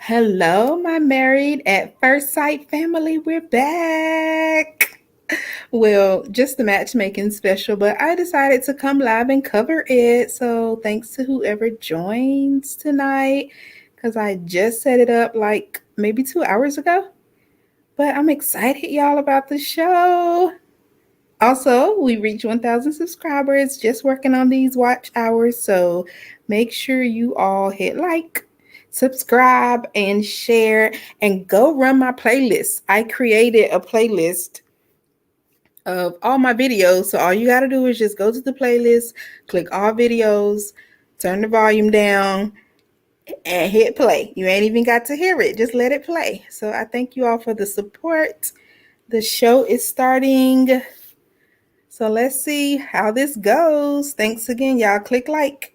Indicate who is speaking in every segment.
Speaker 1: Hello, my married at first sight family. We're back. Well, just the matchmaking special, but I decided to come live and cover it. So thanks to whoever joins tonight, because I just set it up like maybe 2 hours ago. But I'm excited, y'all, about the show. Also, we reached 1,000 subscribers, just working on these watch hours. So make sure you all hit like, subscribe, and share, and go run my playlist. I created a playlist of all my videos. So all you got to do is just go to the playlist, click all videos, turn the volume down, and hit play. You ain't even got to hear it, just let it play. So I thank you all for the support. The show is starting. So let's see how this goes. Thanks again, y'all. Click like.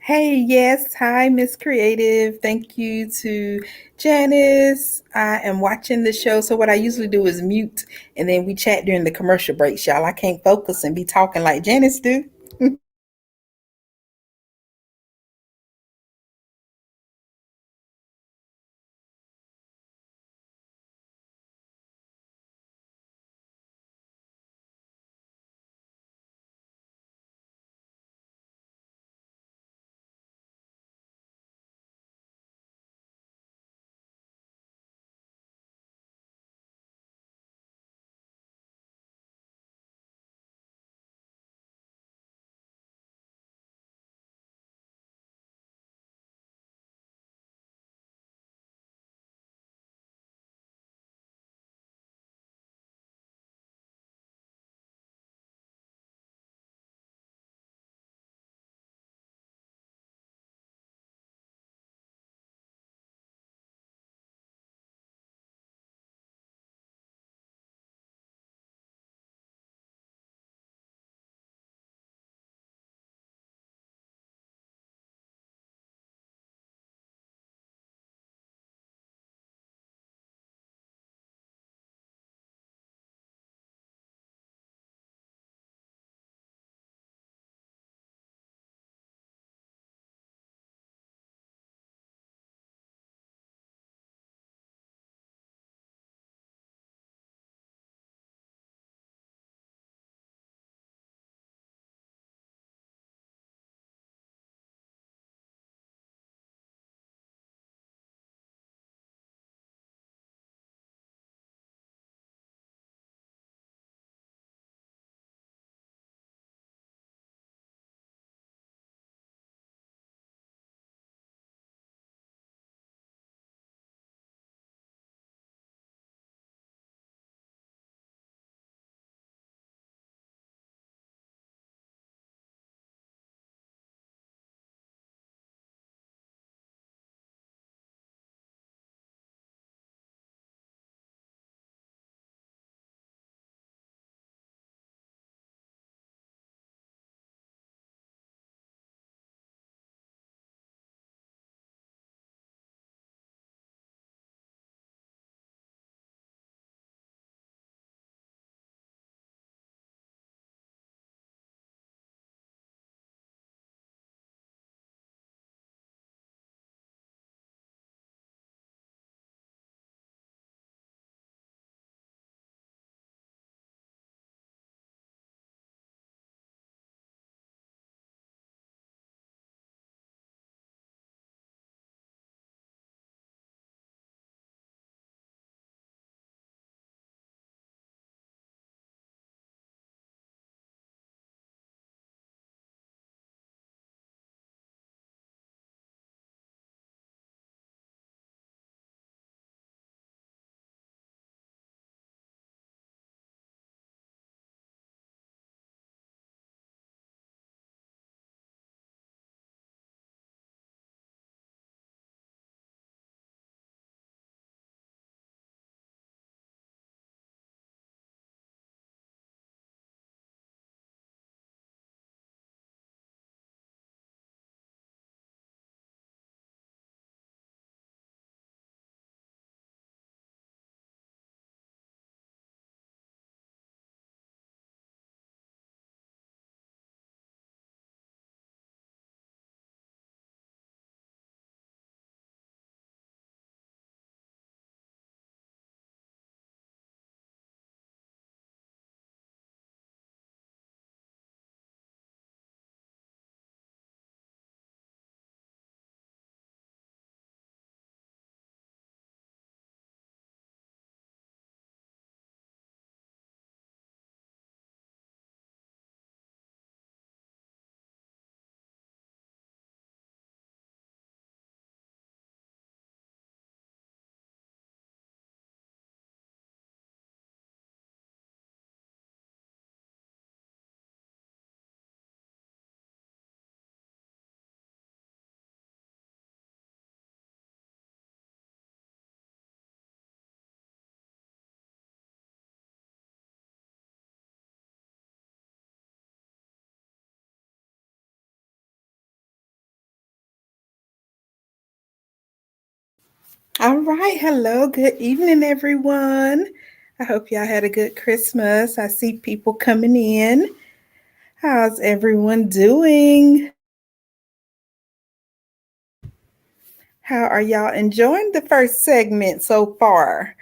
Speaker 1: Hey, yes. Hi, Miss Creative. Thank you to Janice. I am watching the show. So, what I usually do is mute and then we chat during the commercial breaks, y'all. I can't focus and be talking like Janice do. All right. Hello. Good evening, everyone. I hope y'all had a good Christmas. I see people coming in. How's everyone doing? How are y'all enjoying the first segment so far?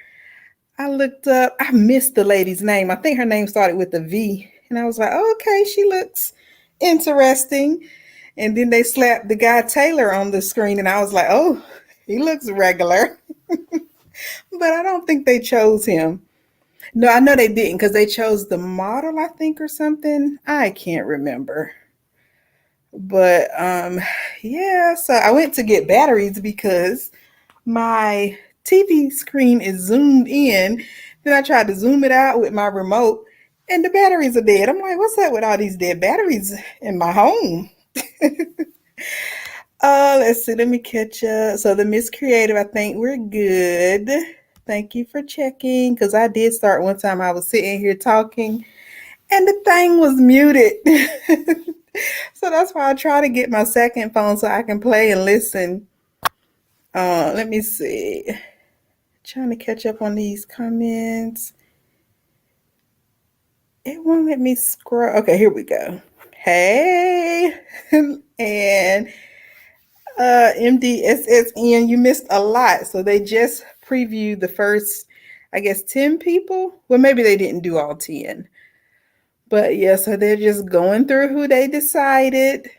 Speaker 1: I looked up, I missed the lady's name. I think her name started with a V. And I was like, oh, okay, she looks interesting. And then they slapped the guy Taylor on the screen, and I was like, oh, he looks regular. But I don't think they chose him. No, I know they didn't because they chose the model, I think, or something. I can't remember. But yeah, so I went to get batteries because my TV screen is zoomed in. Then I tried to zoom it out with my remote and the batteries are dead. I'm like, what's up with all these dead batteries in my home? Let's see, let me catch up. So the Miss Creative, I think we're good. Thank you for checking because I did start one time. I was sitting here talking and the thing was muted. So that's why I try to get my second phone so I can play and listen. Let me see. Trying to catch up on these comments. It won't let me scroll. Okay, here we go. Hey, and MDSSN, you missed a lot. So they just previewed the first, I guess, 10 people. Well, maybe they didn't do all 10. But yeah, so they're just going through who they decided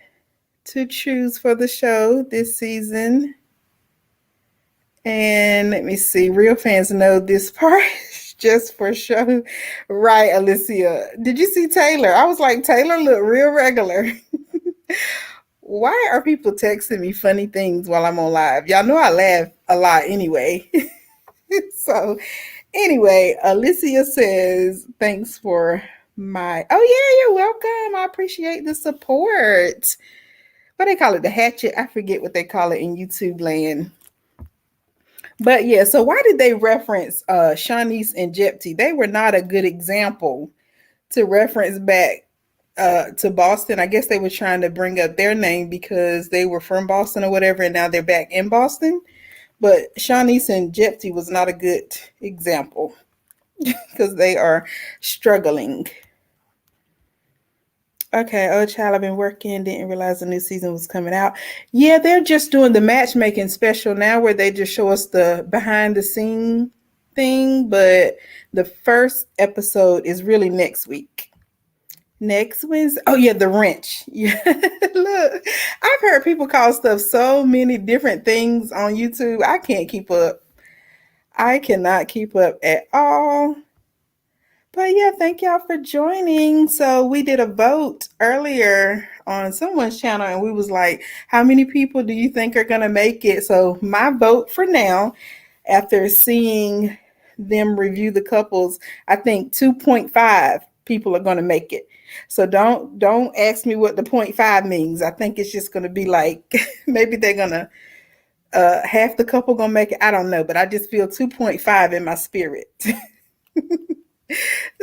Speaker 1: to choose for the show this season. And let me see, real fans know this part just for show. Right, Alicia. Did you see Taylor? I was like, Taylor looked real regular. Why are people texting me funny things while I'm on live? Y'all know I laugh a lot anyway. So, anyway, Alicia says, thanks for my. Oh, yeah, you're welcome. I appreciate the support. What they call it? The hatchet. I forget what they call it in YouTube land. But yeah, so why did they reference Shanice and Jephte? They were not a good example to reference back to Boston. I guess they were trying to bring up their name because they were from Boston or whatever, and now they're back in Boston. But Shanice and Jephte was not a good example because they are struggling. Okay, oh child, I've been working, didn't realize the new season was coming out. Yeah, they're just doing the matchmaking special now where they just show us the behind the scene thing, but the first episode is really next week. Next Wednesday. Oh yeah, the wrench. Yeah. Look, I've heard people call stuff so many different things on YouTube. I can't keep up. I cannot keep up at all. But yeah, thank y'all for joining. So we did a vote earlier on someone's channel and we was like, how many people do you think are gonna make it? So my vote for now, after seeing them review the couples, I think 2.5 people are gonna make it. So don't ask me what the 0.5 means. I think it's just gonna be like maybe they're gonna half the couple gonna make it. I don't know, but I just feel 2.5 in my spirit.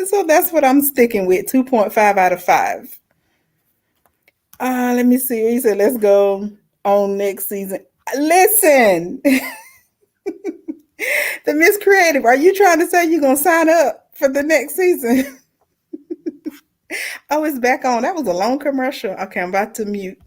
Speaker 1: So that's what I'm sticking with, 2.5 out of 5. Let me see. He said, let's go on next season. Listen, the Miss Creative, are you trying to say you're going to sign up for the next season? Oh, it's back on. That was a long commercial. Okay, I'm about to mute.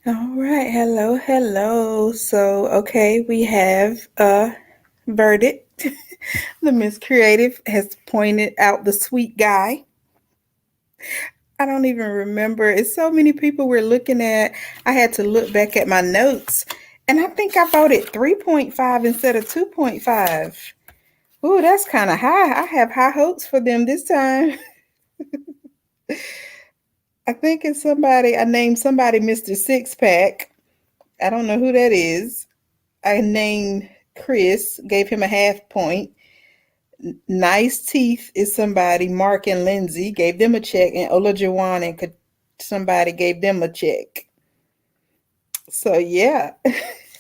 Speaker 1: All right, hello, hello. So, okay, we have a verdict. The Miss Creative has pointed out the sweet guy. I don't even remember. It's so many people we're looking at. I had to look back at my notes, and I think I voted 3.5 instead of 2.5. Ooh, that's kind of high. I have high hopes for them this time. I think it's somebody, I named somebody Mr. Six Pack. I don't know who that is. I named Chris, gave him a half point. Nice Teeth is somebody, Mark and Lindsay, gave them a check, and Olajuwon and somebody gave them a check. So yeah,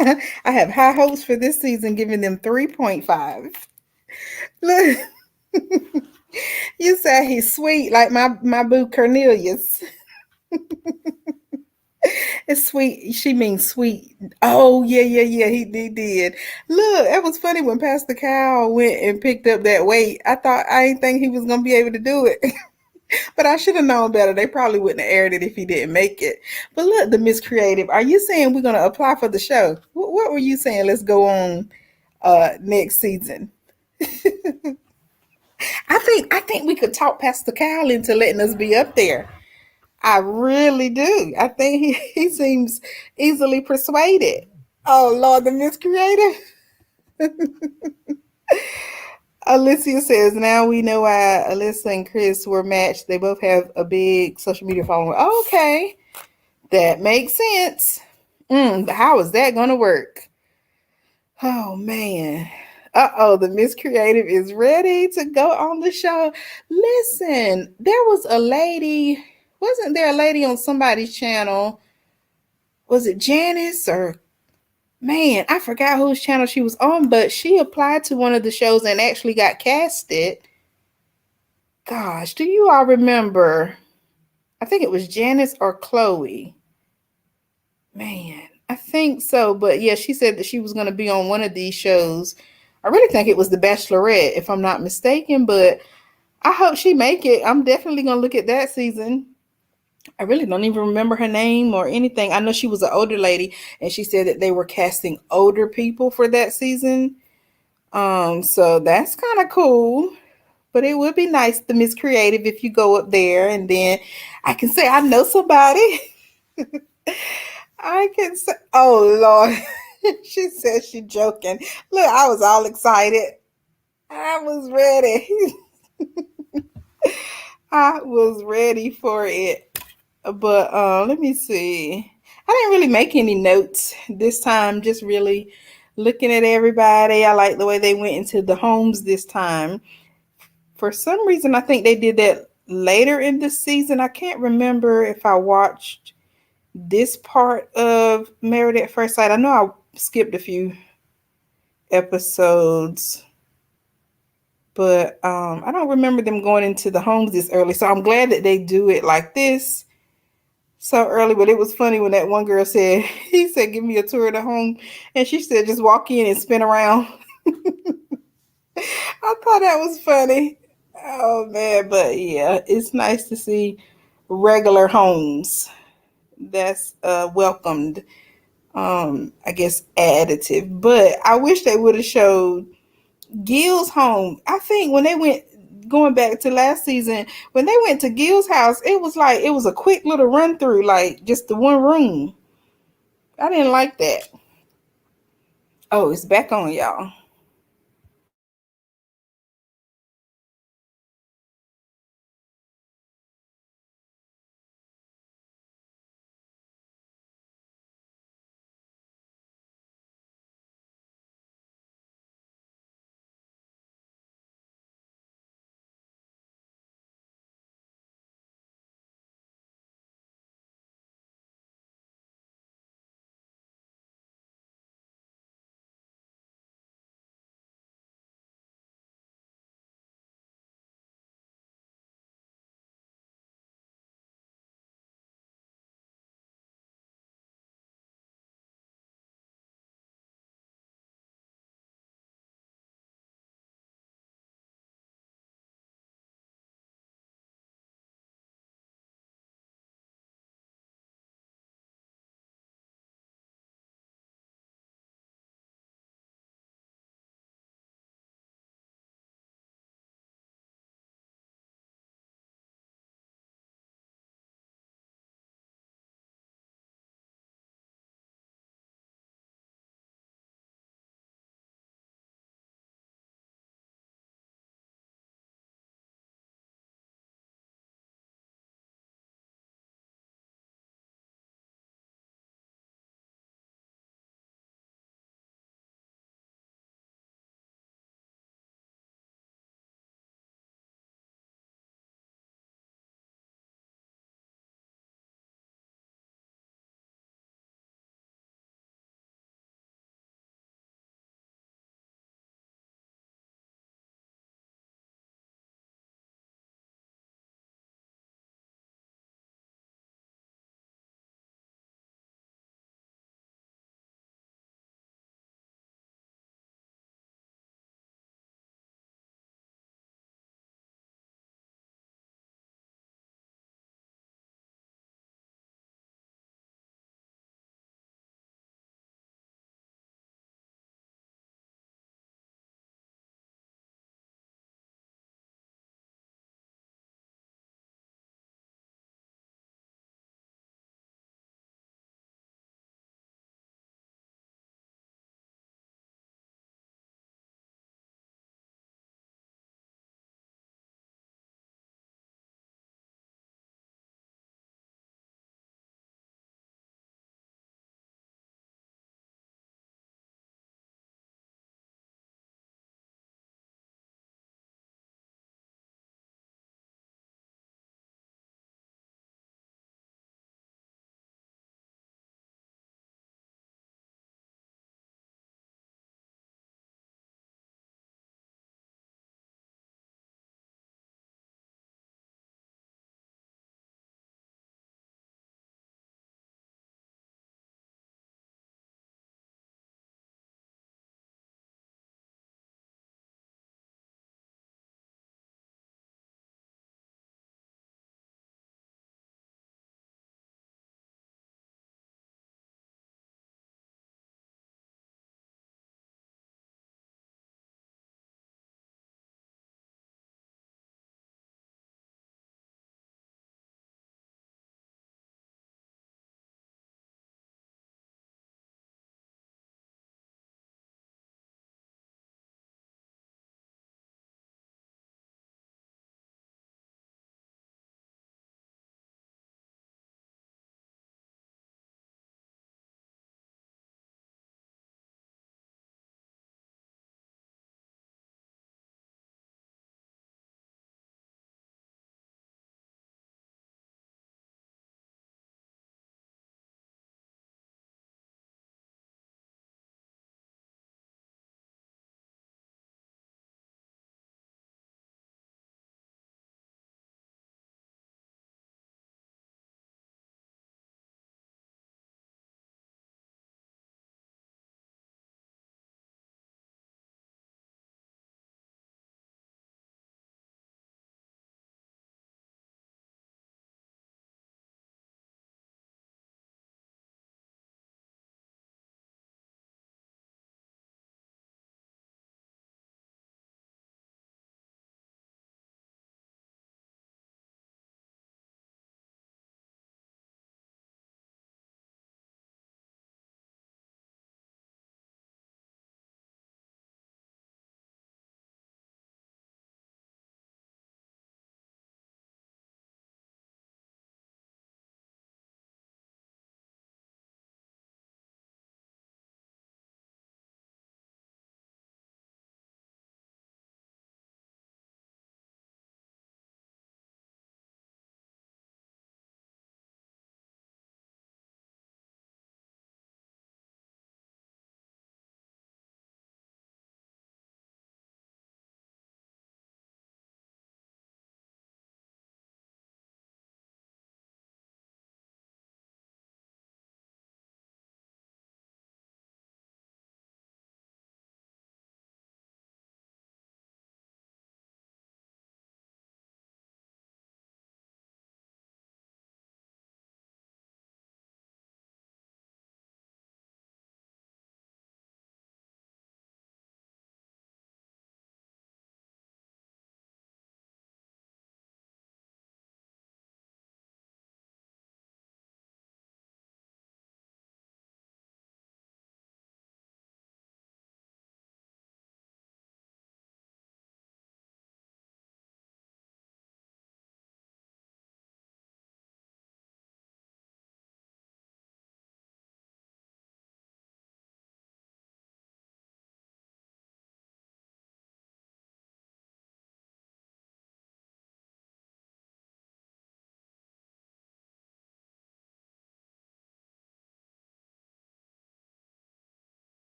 Speaker 1: I have high hopes for this season, giving them 3.5. Look, you said he's sweet, like my boo Cornelius. It's sweet. She means sweet. Oh yeah, yeah, yeah. He did. Look, it was funny when Pastor Cal went and picked up that weight. I didn't think he was gonna be able to do it. But I should have known better. They probably wouldn't have aired it if he didn't make it. But look, the Miss Creative. Are you saying we're gonna apply for the show? What were you saying? Let's go on next season. I think we could talk Pastor Kyle into letting us be up there. I really do. I think he seems easily persuaded. Oh Lord, the Miss Creative. Alicia says, now we know why Alyssa and Chris were matched. They both have a big social media following. Okay, that makes sense. But how is that going to work? Oh, man. Uh-oh, the Miss Creative is ready to go on the show. Listen, there was a lady, wasn't there a lady on somebody's channel? Was it Janice or man, I forgot whose channel she was on, but she applied to one of the shows and actually got casted. Gosh, do you all remember? I think it was Janice or Chloe. Man, I think so. But yeah, she said that she was going to be on one of these shows. I really think it was The Bachelorette, if I'm not mistaken. But I hope she make it. I'm definitely going to look at that season. I really don't even remember her name or anything. I know she was an older lady, and she said that they were casting older people for that season. So that's kind of cool. But it would be nice to Miss Creative if you go up there and then I can say I know somebody. I can say, oh Lord. She said she joking. Look, I was all excited. I was ready. I was ready for it. But let me see. I didn't really make any notes this time, just really looking at everybody. I like the way they went into the homes this time. For some reason, I think they did that later in the season. I can't remember if I watched this part of Married at First Sight. I know I skipped a few episodes, but I don't remember them going into the homes this early. So I'm glad that they do it like this so early. But it was funny when that one girl said, he said, give me a tour of the home. And she said, just walk in and spin around. I thought that was funny. Oh man, but yeah, it's nice to see regular homes. That's welcomed. I guess additive. But I wish they would have showed Gil's home. I think when they went going back to last season, when they went to Gil's house, it was like it was a quick little run through, like just the one room. I didn't like that. Oh, it's back on, y'all.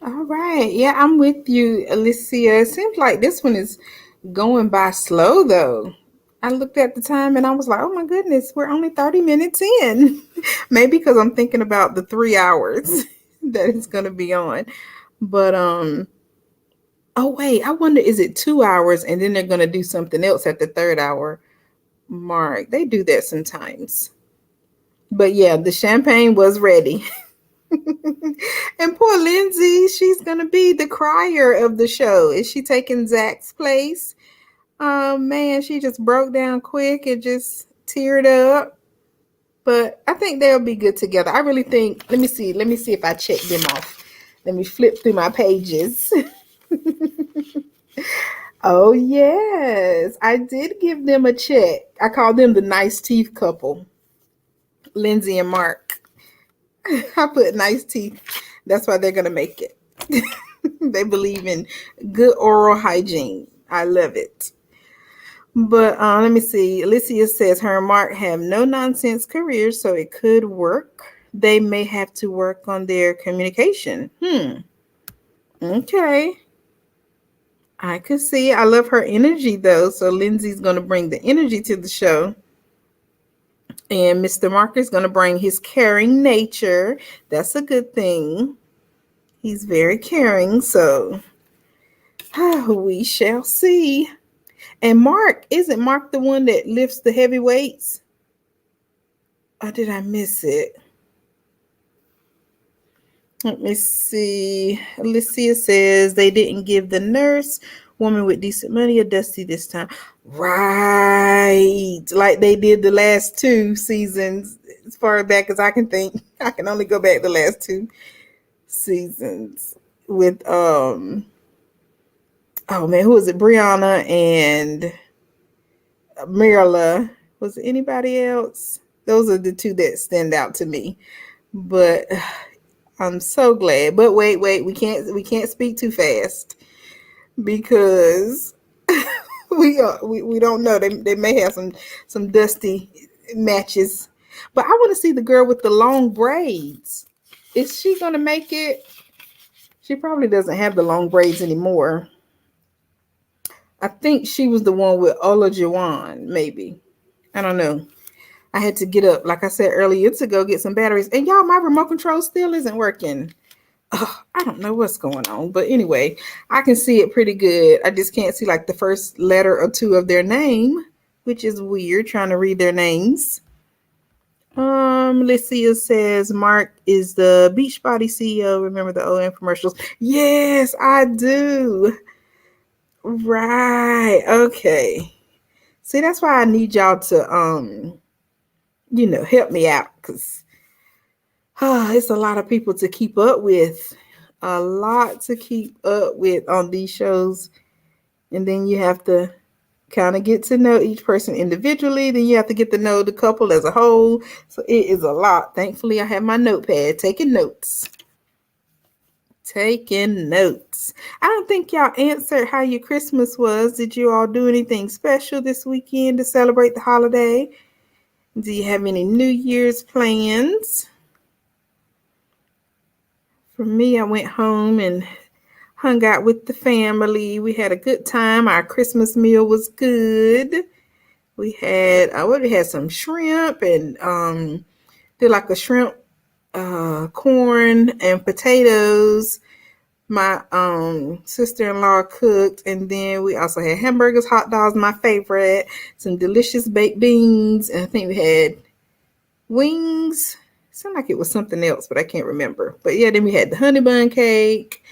Speaker 1: All right. Yeah, I'm with you, Alicia. It seems like this one is going by slow, though. I looked at the time and I was like, oh my goodness, we're only 30 minutes in. Maybe because I'm thinking about the 3 hours that it's going to be on. But, oh, wait, I wonder, is it 2 hours and then they're going to do something else at the third hour mark? They do that sometimes. But yeah, the champagne was ready. And poor Lindsay, she's gonna be the crier of the show. Is she taking Zach's place? Man, she just broke down quick and just teared up. But I think they'll be good together. I really think. Let me see if I check them off. Let me flip through my pages. Oh yes, I did give them a check. I call them the nice teeth couple, Lindsay and Mark. I put nice teeth. That's why they're gonna make it. They believe in good oral hygiene. I love it. But let me see. Alicia says her and Mark have no nonsense careers, so it could work. They may have to work on their communication. Okay. I could see. I love her energy though. So Lindsay's going to bring the energy to the show. And Mr. Mark is going to bring his caring nature. That's a good thing. He's very caring. So we shall see. And Mark, isn't Mark the one that lifts the heavy weights? Or did I miss it? Let me see. Alicia says they didn't give the nurse woman with decent money a dusty this time. Right. Like they did the last two seasons. As far back as I can think. I can only go back the last two seasons with oh man, who was it? Brianna and Marla. Was it anybody else? Those are the two that stand out to me. But I'm so glad. But wait, we can't speak too fast because we don't know. They may have some dusty matches. But I want to see the girl with the long braids. Is she gonna make it? She probably doesn't have the long braids anymore. I think she was the one with Ola Jawan, maybe. I don't know. I had to get up, like I said earlier, to go get some batteries. And y'all, my remote control still isn't working. Oh, I don't know what's going on. But anyway, I can see it pretty good. I just can't see like the first letter or two of their name, which is weird trying to read their names. Licia says Mark is the Beachbody CEO. Remember the old infomercials? Yes, I do. Right. Okay. See, that's why I need y'all to help me out because it's a lot of people to keep up with. A lot to keep up with on these shows. And then you have to kind of get to know each person individually. Then you have to get to know the couple as a whole. So it is a lot. Thankfully, I have my notepad taking notes. Taking notes. I don't think y'all answered how your Christmas was. Did you all do anything special this weekend to celebrate the holiday? Do you have any New Year's plans? For me, I went home and hung out with the family. We had a good time. Our Christmas meal was good. We had we had some shrimp and did like a shrimp corn and potatoes. My sister-in-law cooked, and then we also had hamburgers, hot dogs, my favorite, some delicious baked beans, and I think we had wings. It sounded like it was something else, but I can't remember. But yeah, then we had the honey bun cake,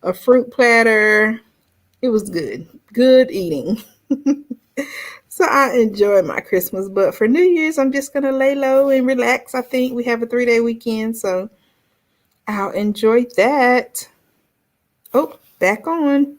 Speaker 1: a fruit platter. It was good. Good eating. So I enjoyed my Christmas, but for New Year's, I'm just gonna lay low and relax. I think we have a 3-day weekend, so I'll enjoy that. Oh, back on.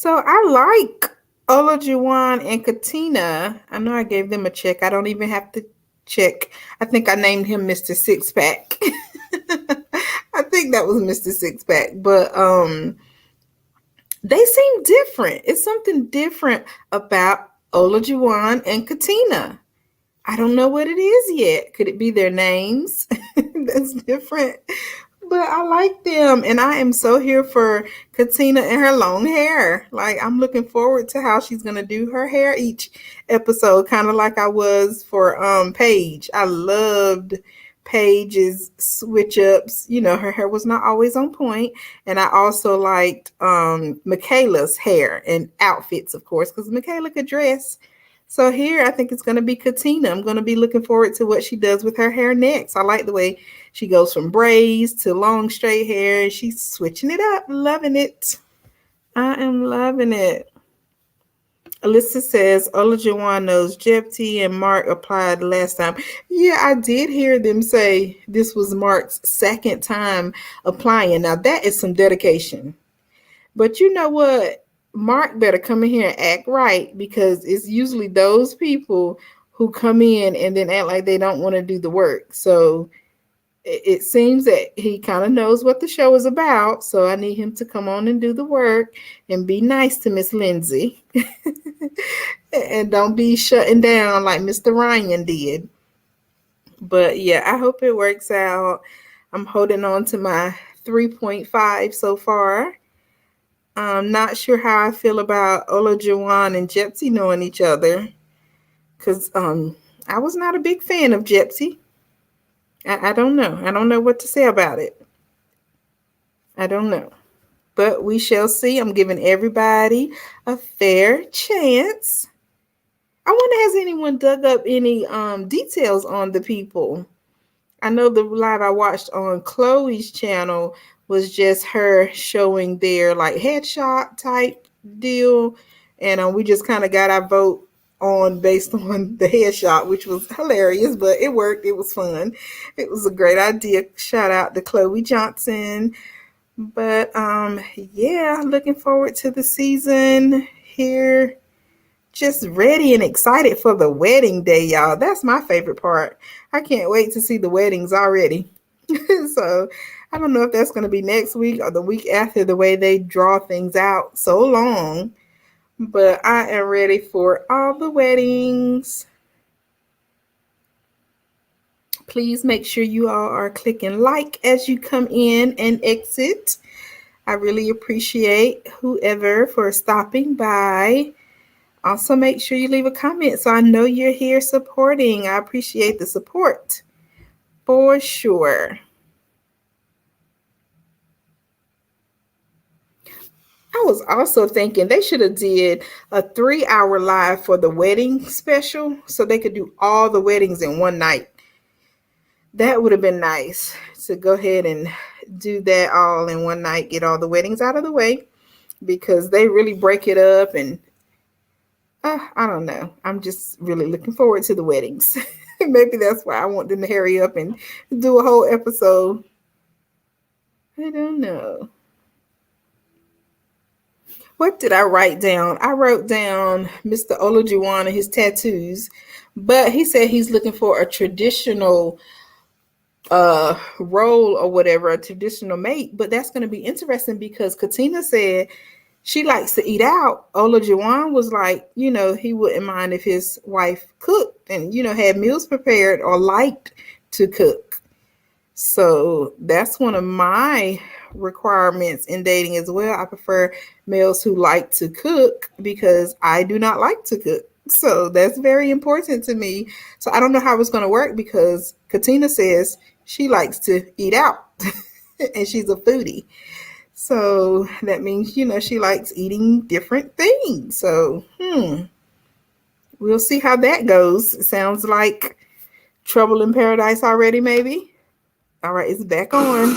Speaker 1: So I like Olajuwon and Katina. I know I gave them a check. I don't even have to check. I think I named him Mr. Six Pack. I think that was Mr. Six Pack. But they seem different. It's something different about Olajuwon and Katina. I don't know what it is yet. Could it be their names? That's different. But I like them, and I am so here for Katina and her long hair. Like, I'm looking forward to how she's gonna do her hair each episode, kind of like I was for Paige. I loved Paige's switch ups. You know, her hair was not always on point, and I also liked Michaela's hair and outfits, of course, because Michaela could dress. So here, I think it's going to be Katina. I'm going to be looking forward to what she does with her hair next. I like the way she goes from braids to long straight hair, and she's switching it up. Loving it. I am loving it. Alyssa says Olajuwon knows Jephte and Mark applied last time. Yeah, I did hear them say this was Mark's second time applying. Now that is some dedication. But you know what? Mark better come in here and act right, because it's usually those people who come in and then act like they don't want to do the work. So it seems that he kind of knows what the show is about. So I need him to come on and do the work and be nice to Miss Lindsay. And don't be shutting down like Mr. Ryan did. But yeah, I hope it works out. I'm holding on to my 3.5 so far. I'm not sure how I feel about Olajuwon and Jephte knowing each other, because I was not a big fan of Jephte. I don't know. I don't know what to say about it. I don't know. But we shall see. I'm giving everybody a fair chance. I wonder, has anyone dug up any details on the people? I know the live I watched on Chloe's channel was just her showing their like headshot type deal, and we just kind of got our vote on based on the headshot, which was hilarious, but it worked. It was fun. It was a great idea. Shout out to Chloe Johnson. But yeah, looking forward to the season here. Just ready and excited for the wedding day, y'all. That's my favorite part. I can't wait to see the weddings already. So I don't know if that's going to be next week or the week after, the way they draw things out so long. But I am ready for all the weddings. Please make sure you all are clicking like as you come in and exit. I really appreciate whoever for stopping by. Also, make sure you leave a comment so I know you're here supporting. I appreciate the support for sure. I was also thinking they should have did a 3-hour live for the wedding special so they could do all the weddings in one night. That would have been nice to go ahead and do that all in one night, get all the weddings out of the way, because they really break it up. And I don't know. I'm just really looking forward to the weddings. Maybe that's why I want them to hurry up and do a whole episode. I don't know. What did I write down? I wrote down Mr. Olajuwon and his tattoos, but he said he's looking for a traditional role or whatever, a traditional mate. But that's going to be interesting because Katina said she likes to eat out. Olajuwon was like, he wouldn't mind if his wife cooked and, had meals prepared or liked to cook. So that's one of my requirements in dating as well. I prefer males who like to cook because I do not like to cook. So that's very important to me. So I don't know how it's going to work because Katina says she likes to eat out and she's a foodie. So that means, she likes eating different things. So, we'll see how that goes. It sounds like Trouble in Paradise already, maybe. All right, it's back on.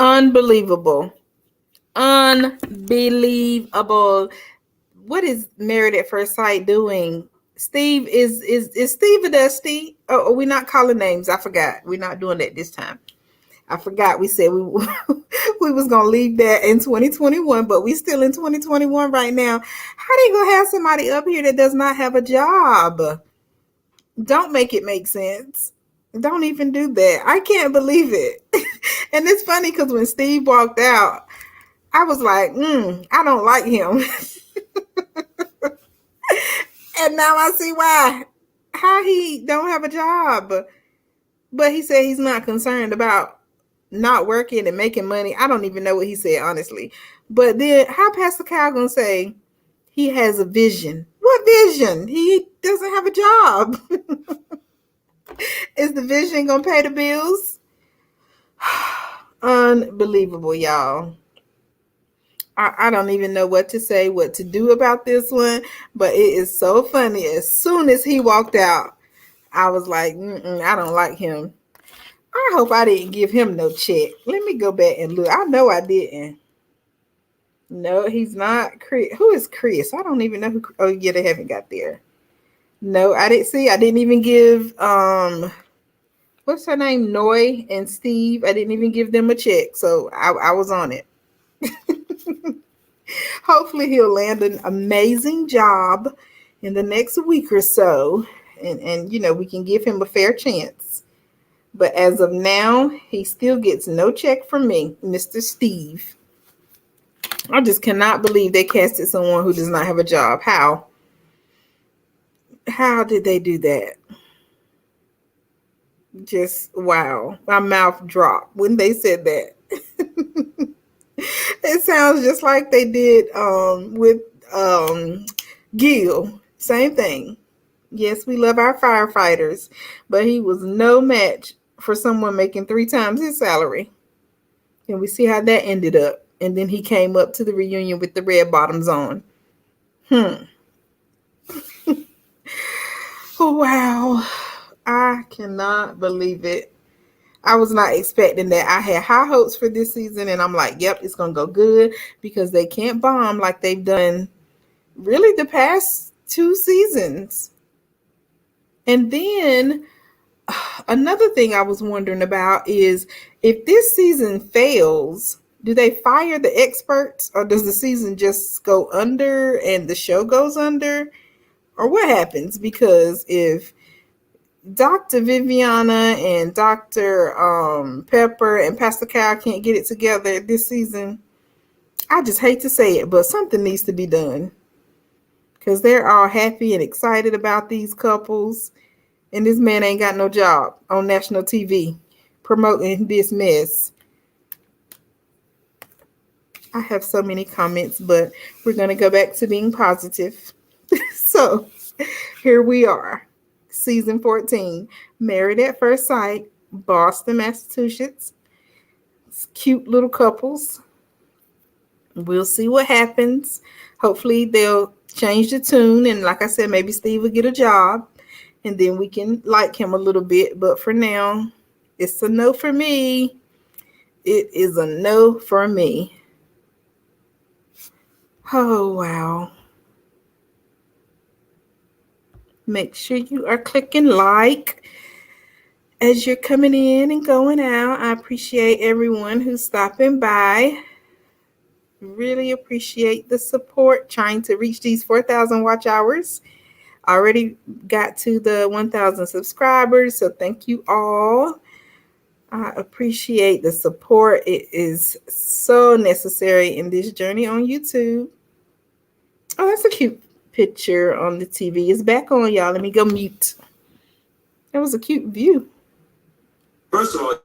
Speaker 1: Unbelievable. Unbelievable. What is Married at First Sight doing? Steve is Steve a Dusty? Oh, are we not calling names? I forgot. We're not doing that this time. I forgot we said we we was gonna leave that in 2021, but we still in 2021 right now. How they gonna have somebody up here that does not have a job? Don't make it make sense. Don't even do that. I can't believe it. And it's funny because when Steve walked out, I was like, I don't like him. And now I see why. How he don't have a job. But he said he's not concerned about not working and making money. I don't even know what he said, honestly. But then how Pastor Cal gonna say he has a vision? What vision? He doesn't have a job. Is the vision gonna pay the bills? Unbelievable, y'all. I don't even know what to say, what to do about this one, but it is so funny. As soon as he walked out, I was like, I don't like him. I hope I didn't give him no check. Let me go back and look. I know I didn't. No, he's not Chris. Who is Chris? I don't even know who. Oh, yeah, they haven't got there. No, I didn't see. I didn't even give what's her name? Noy and Steve. I didn't even give them a check. So I was on it. Hopefully he'll land an amazing job in the next week or so. And we can give him a fair chance. But as of now, he still gets no check from me, Mr. Steve. I just cannot believe they casted someone who does not have a job. How? How did they do that? Just wow. My mouth dropped when they said that. It sounds just like they did with Gil. Same thing. Yes, we love our firefighters, but he was no match for someone making 3 times his salary. And we see how that ended up. And then he came up to the reunion with the red bottoms on. Oh, wow. I cannot believe it. I was not expecting that. I had high hopes for this season, and I'm like, yep, it's going to go good because they can't bomb like they've done really the past 2 seasons. And then another thing I was wondering about is if this season fails, do they fire the experts or does the season just go under and the show goes under? Or what happens? Because if Dr. Viviana and Dr. Pepper and Pastor Cal can't get it together this season, I just hate to say it, but something needs to be done. Because they're all happy and excited about these couples. And this man ain't got no job on national TV promoting this mess. I have so many comments, but we're going to go back to being positive. So here we are. Season 14, Married at First Sight, Boston, Massachusetts. It's cute little couples. We'll see what happens. Hopefully they'll change the tune. And like I said, maybe Steve will get a job and then we can like him a little bit. But for now, it's a no for me. It is a no for me. Oh, wow. Make sure you are clicking like as you're coming in and going out. I appreciate everyone who's stopping by. Really appreciate the support trying to reach these 4,000 watch hours. Already got to the 1,000 subscribers, so thank you all. I appreciate the support. It is so necessary in this journey on YouTube. Oh, that's a cute picture on the TV. It's back on, y'all. Let me go mute. That was a cute view. First of all,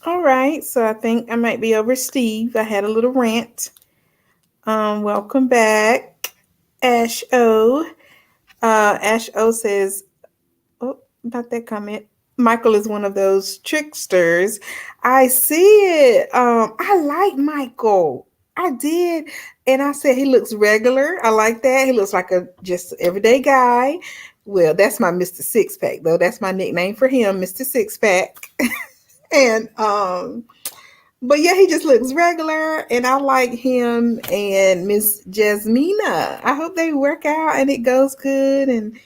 Speaker 1: All right, so I think I might be over Steve. I had a little rant. Welcome back, Ash O. Ash O says, oh, not that comment. Michael is one of those tricksters. I see it. I like Michael. I did. And I said he looks regular. I like that. He looks like a just everyday guy. Well, that's my Mr. Six Pack, though. That's my nickname for him, Mr. Six Pack. And but yeah, he just looks regular, and I like him and Miss Jasmina. I hope they work out and it goes good, and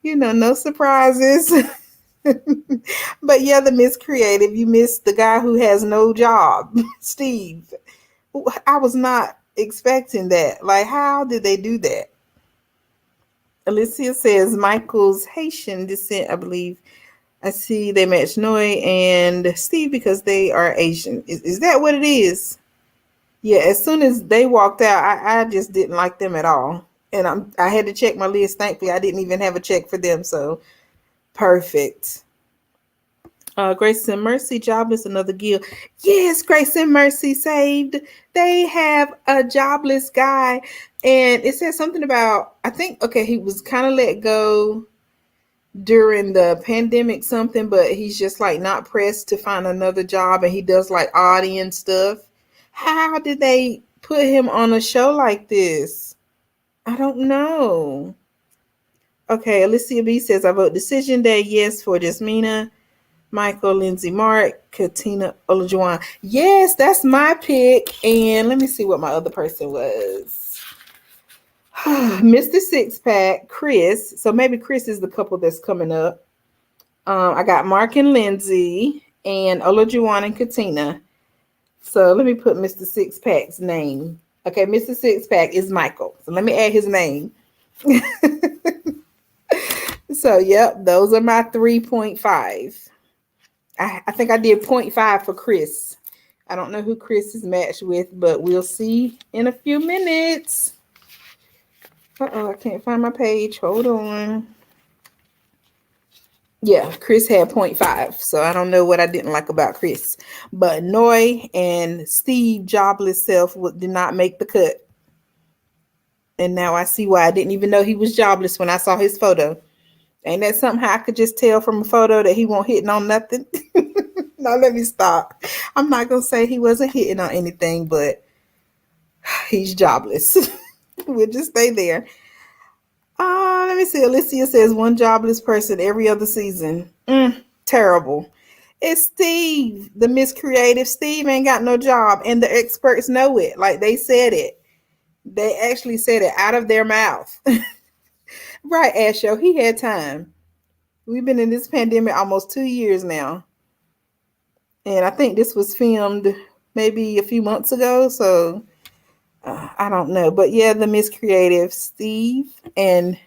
Speaker 1: no surprises. But yeah, the Miss Creative, you missed the guy who has no job, Steve. I was not expecting that. Like, how did they do that? Alicia says Michael's Haitian descent, I believe. I see they match Noy and Steve because they are Asian. Is that what it is? Yeah, as soon as they walked out, I just didn't like them at all. And I had to check my list. Thankfully, I didn't even have a check for them. So perfect. Grace and Mercy, jobless, another guild. Yes, Grace and Mercy saved. They have a jobless guy. And it says something about, I think, okay, he was kind of let go during the pandemic something, but he's just like not pressed to find another job, and he does like audience stuff. How did they put him on a show like this? I don't know. Okay, Alicia B says I vote Decision Day yes for Jasmina, Michael, Lindsay, Mark, Katina, Olajuwon. Yes, that's my pick. And let me see what my other person was. Mr. Six Pack, Chris. So maybe Chris is the couple that's coming up. I got Mark and Lindsay and Olajuwon and Katina. So let me put Mr. Six Pack's name. Okay, Mr. Six Pack is Michael. So let me add his name. So, yep, those are my 3.5. I think I did 0.5 for Chris. I don't know who Chris is matched with, but we'll see in a few minutes. Uh-oh, I can't find my page. Hold on. Yeah, Chris had 0.5. So I don't know what I didn't like about Chris. But Noy and Steve, jobless self, did not make the cut. And now I see why. I didn't even know he was jobless when I saw his photo. Ain't that something I could just tell from a photo that he won't hitting on nothing? Now let me stop. I'm not going to say he wasn't hitting on anything, but he's jobless. We'll just stay there. Let me see. Alicia says one jobless person every other season. Terrible. It's Steve, the miscreative. Steve ain't got no job, and the experts know it. Like they said it. They actually said it out of their mouth. Right, Asho. He had time. We've been in this pandemic almost 2 years now. And I think this was filmed maybe a few months ago. So I don't know. But yeah, the miscreative Steve and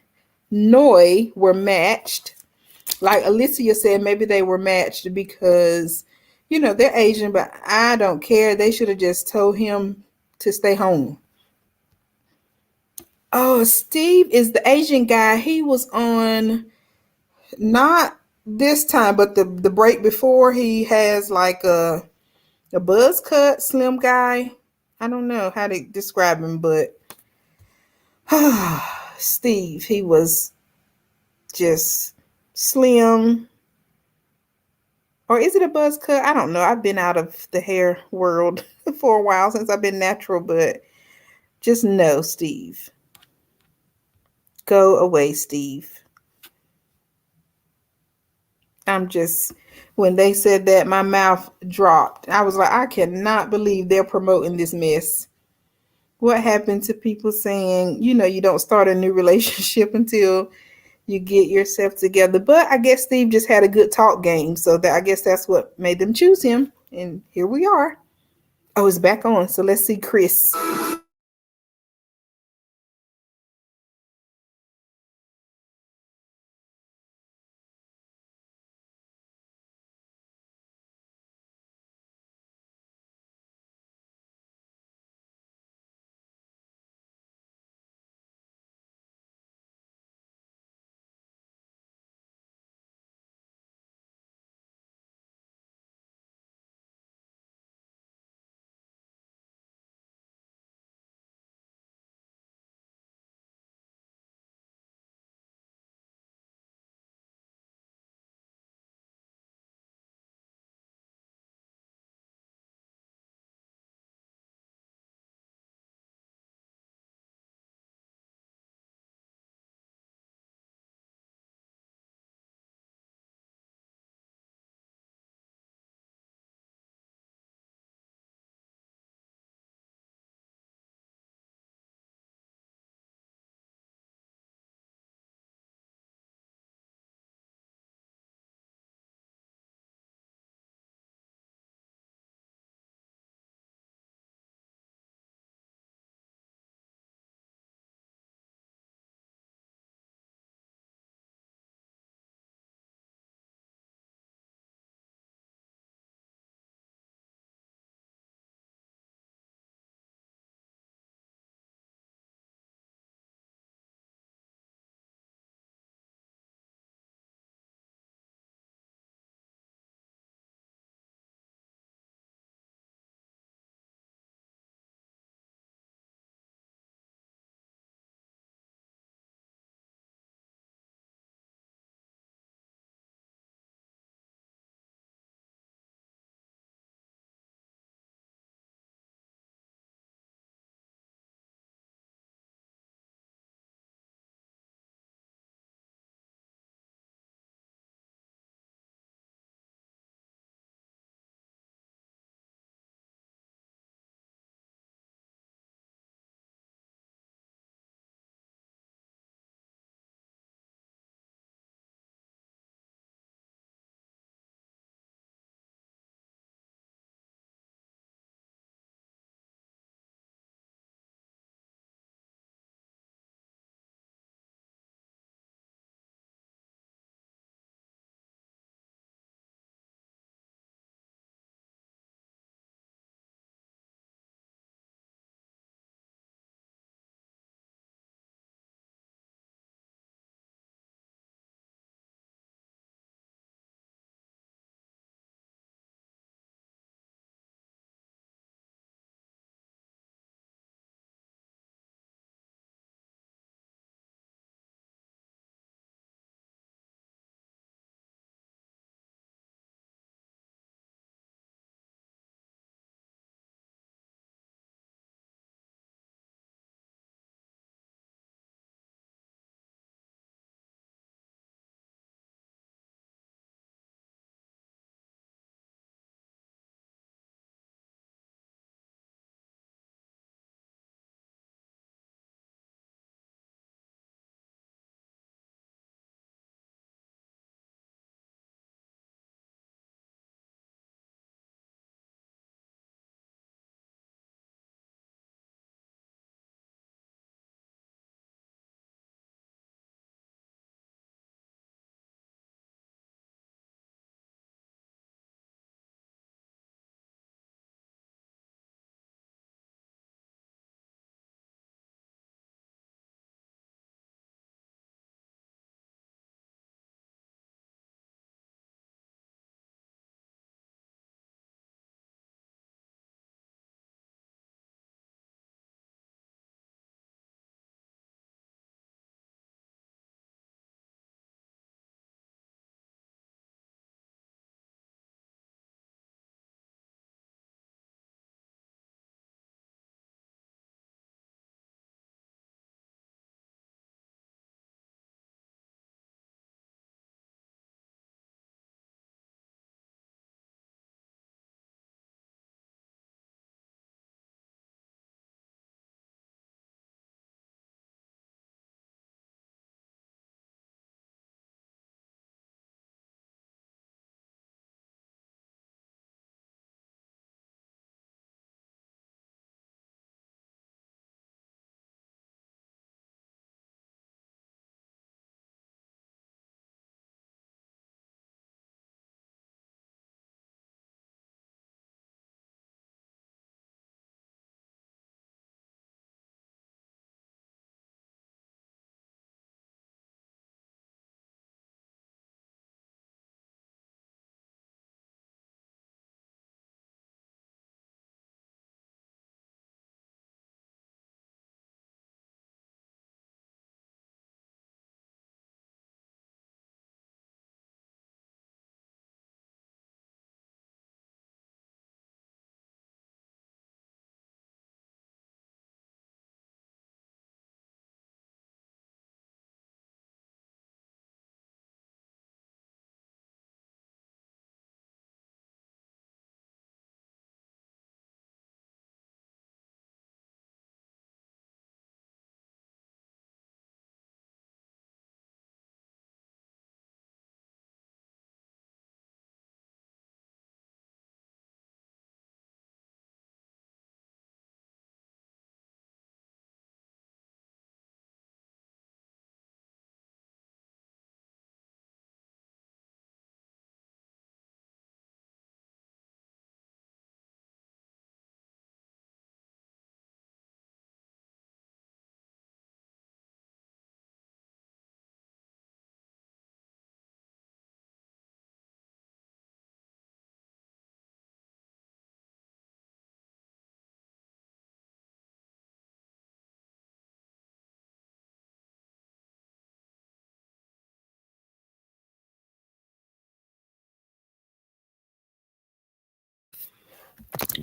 Speaker 1: Noy were matched. Like Alicia said, maybe they were matched because, they're Asian, but I don't care. They should have just told him to stay home. Oh, Steve is the Asian guy. He was on not this time, but the break before. He has like a buzz cut, slim guy. I don't know how to describe him, but Steve, he was just slim. Or is it a buzz cut? I don't know. I've been out of the hair world for a while since I've been natural, but just no, Steve. Go away, Steve. When they said that, my mouth dropped. I was like, I cannot believe they're promoting this mess. What happened to people saying, you don't start a new relationship until you get yourself together? But I guess Steve just had a good talk game. So I guess that's what made them choose him. And here we are. Oh, it's back on. So let's see Chris.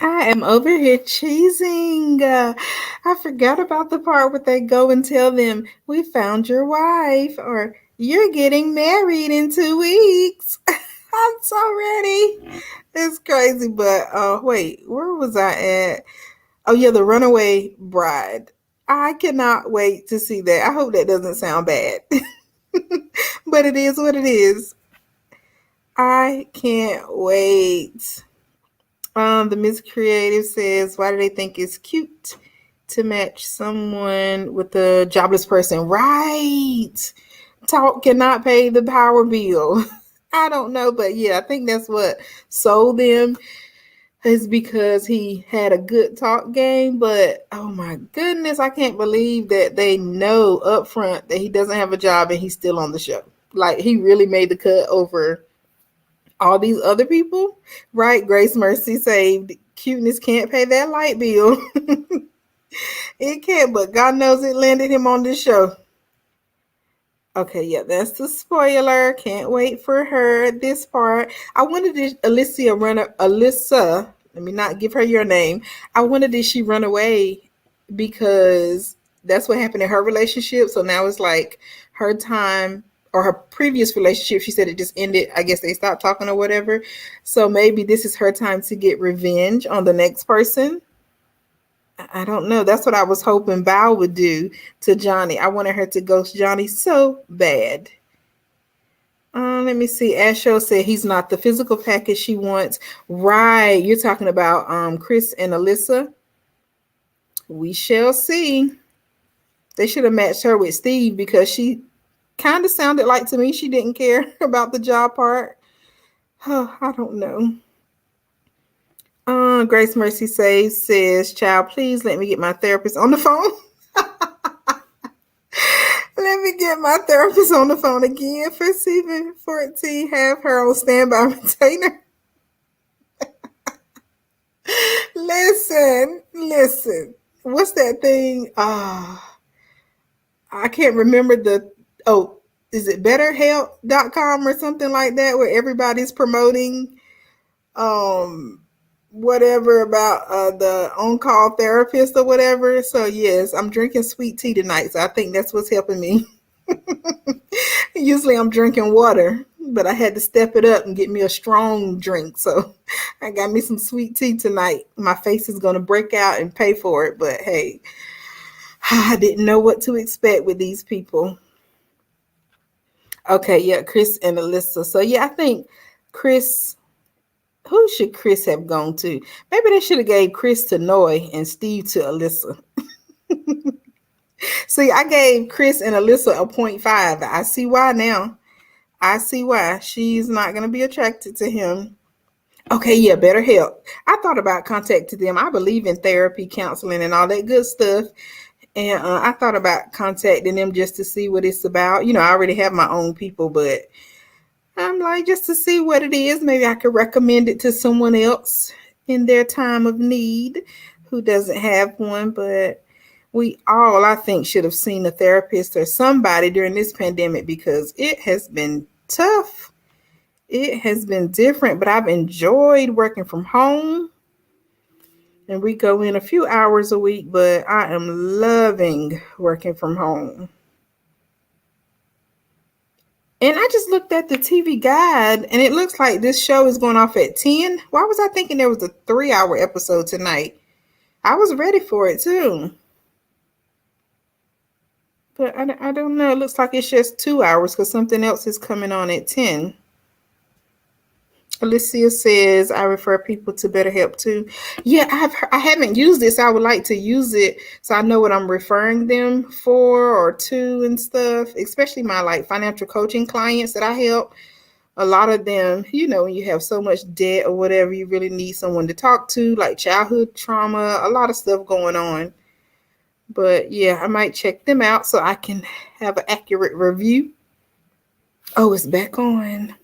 Speaker 1: I am over here cheesing. I forgot about the part where they go and tell them, "We found your wife," or "You're getting married in 2 weeks." I'm so ready. It's crazy, but wait, where was I at? Oh yeah, the Runaway Bride. I cannot wait to see that. I hope that doesn't sound bad, but it is what it is. I can't wait. The Miss Creative says, "Why do they think it's cute to match someone with a jobless person?" Right. Talk cannot pay the power bill. I don't know, but yeah, I think that's what sold them is because he had a good talk game. But oh my goodness, I can't believe that they know up front that he doesn't have a job and he's still on the show. Like he really made the cut over all these other people, right? Grace Mercy saved cuteness can't pay that light bill. It can't, but God knows it landed him on this show. Okay, yeah, that's the spoiler. Can't wait for her this part. I wondered if Alyssa, let me not give her your name. I wondered did she run away because that's what happened in her relationship. So now it's like her time or her previous relationship, she said it just ended. I guess they stopped talking or whatever. So maybe this is her time to get revenge on the next person. I don't know. That's what I was hoping Val would do to Johnny. I wanted her to ghost Johnny so bad. Let me see. Asho said he's not the physical package she wants. Right. You're talking about Chris and Alyssa. We shall see. They should have matched her with Steve because she kind of sounded like to me she didn't care about the job part. I don't know. Grace Mercy says, "Child, please let me get my therapist on the phone." Let me get my therapist on the phone again for season 14. Have her on standby retainer. Listen. What's that thing? I can't remember the. Oh, is it betterhelp.com or something like that where everybody's promoting whatever about the on-call therapist or whatever. So yes, I'm drinking sweet tea tonight. So I think that's what's helping me. Usually I'm drinking water, but I had to step it up and get me a strong drink. So I got me some sweet tea tonight. My face is going to break out and pay for it. But hey, I didn't know what to expect with these people. Okay, yeah, Chris and Alyssa. So yeah, I think Chris. Who should Chris have gone to? Maybe they should have gave Chris to Noy and Steve to Alyssa. See, I gave Chris and Alyssa a 0.5. I see why now. I see why. She's not going to be attracted to him. Okay, yeah, better help. I thought about contacting them. I believe in therapy, counseling, and all that good stuff. And I thought about contacting them just to see what it's about. You know, I already have my own people, but I'm like, just to see what it is. Maybe I could recommend it to someone else in their time of need who doesn't have one. But we all, I think, should have seen a therapist or somebody during this pandemic because it has been tough. It has been different, but I've enjoyed working from home. And we go in a few hours a week, but I am loving working from home. And I just looked at the TV guide and it looks like this show is going off at 10. Why was I thinking there was a 3 hour episode tonight? I was ready for it too. But I don't know. It looks like it's just 2 hours because something else is coming on at 10. Alicia says I refer people to BetterHelp too. Yeah, I haven't used this. I would like to use it so I know what I'm referring them for or to and stuff. Especially my like financial coaching clients that I help. A lot of them, you know, when you have so much debt or whatever, you really need someone to talk to, like childhood trauma, a lot of stuff going on. But yeah, I might check them out so I can have an accurate review. Oh, it's back on.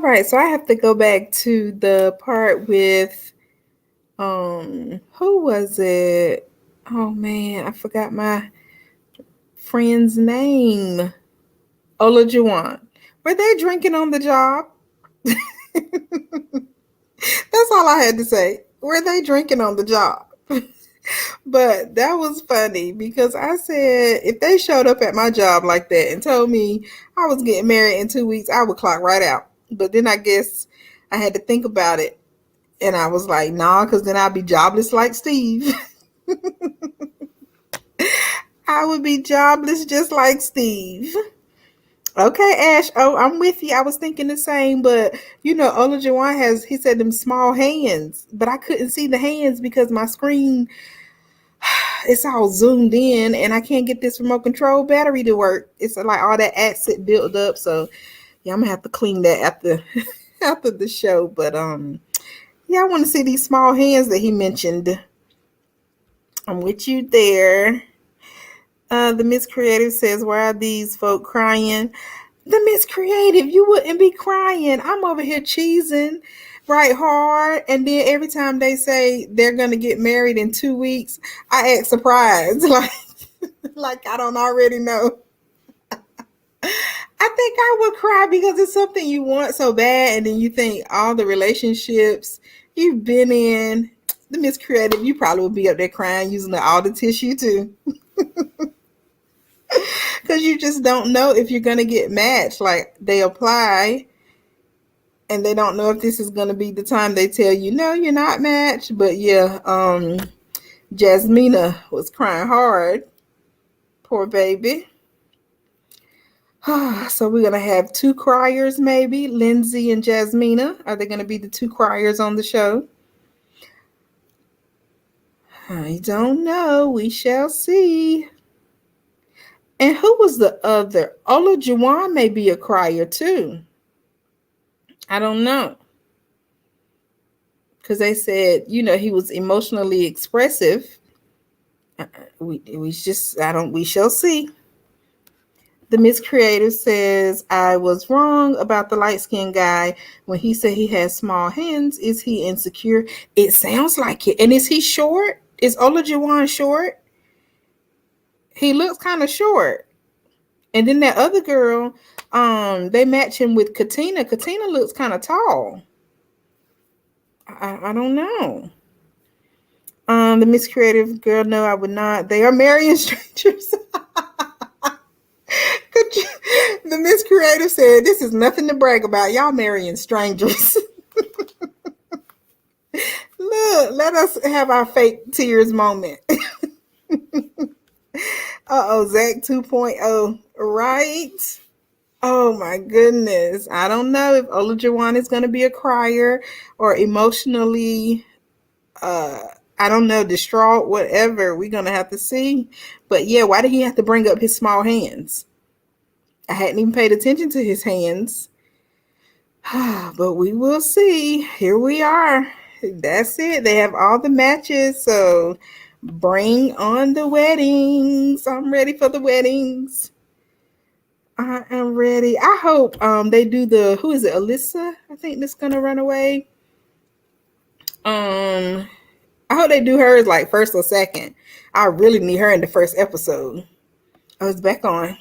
Speaker 1: right, so I have to go back to the part with who was it? Oh man, I forgot my friend's name. Olajuwon. Were they drinking on the job? That's all I had to say. Were they drinking on the job? But that was funny because I said if they showed up at my job like that and told me I was getting married in 2 weeks, I would clock right out. But then I guess I had to think about it and I was like, nah, because then I'd be jobless like Steve. I would be jobless just like Steve. Okay, Ash. Oh, I'm with you. I was thinking the same, but Olajuwon he said them small hands, but I couldn't see the hands because my screen it's all zoomed in and I can't get this remote control battery to work. It's like all that acid built up. So yeah, I'm gonna have to clean that after after the show. But yeah, I want to see these small hands that he mentioned. I'm with you there. The Miss Creative says, why are these folk crying? The Miss Creative, you wouldn't be crying. I'm over here cheesing right hard. And then every time they say they're going to get married in 2 weeks, I act surprised. Like I don't already know. I think I would cry because it's something you want so bad. And then you think all the relationships you've been in, the Miss Creative, you probably would be up there crying using all the tissue too. Because you just don't know if you're going to get matched. Like they apply and they don't know if this is going to be the time they tell you, no, you're not matched. But yeah, Jasmina was crying hard. Poor baby. So we're going to have two criers maybe, Lindsay and Jasmina. Are they going to be the two criers on the show? I don't know. We shall see. And who was the other? Ola Juwan may be a crier too. I don't know. Because they said, he was emotionally expressive. We just, I don't, we shall see. The Miss Creative says, I was wrong about the light skinned guy when he said he has small hands. Is he insecure? It sounds like it. And is he short? Is Olajuwon short? He looks kind of short. And then that other girl, they match him with Katina. Katina looks kind of tall. I don't know. The Miss Creative girl, no, I would not. They are marrying strangers. The Miss Creative said, this is nothing to brag about. Y'all marrying strangers. Look, let us have our fake tears moment. Uh-oh, Zach 2.0. Right? Oh my goodness. I don't know if Olajuwon is going to be a crier or emotionally, I don't know, distraught, whatever. We're going to have to see. But yeah, why did he have to bring up his small hands? I hadn't even paid attention to his hands. But we will see. Here we are. That's it. They have all the matches. So bring on the weddings. I'm ready for the weddings. I am ready. I hope they do the who is it? Alyssa? I think that's gonna run away. Um I hope they do hers like first or second. I really need her in the first episode. I was back on.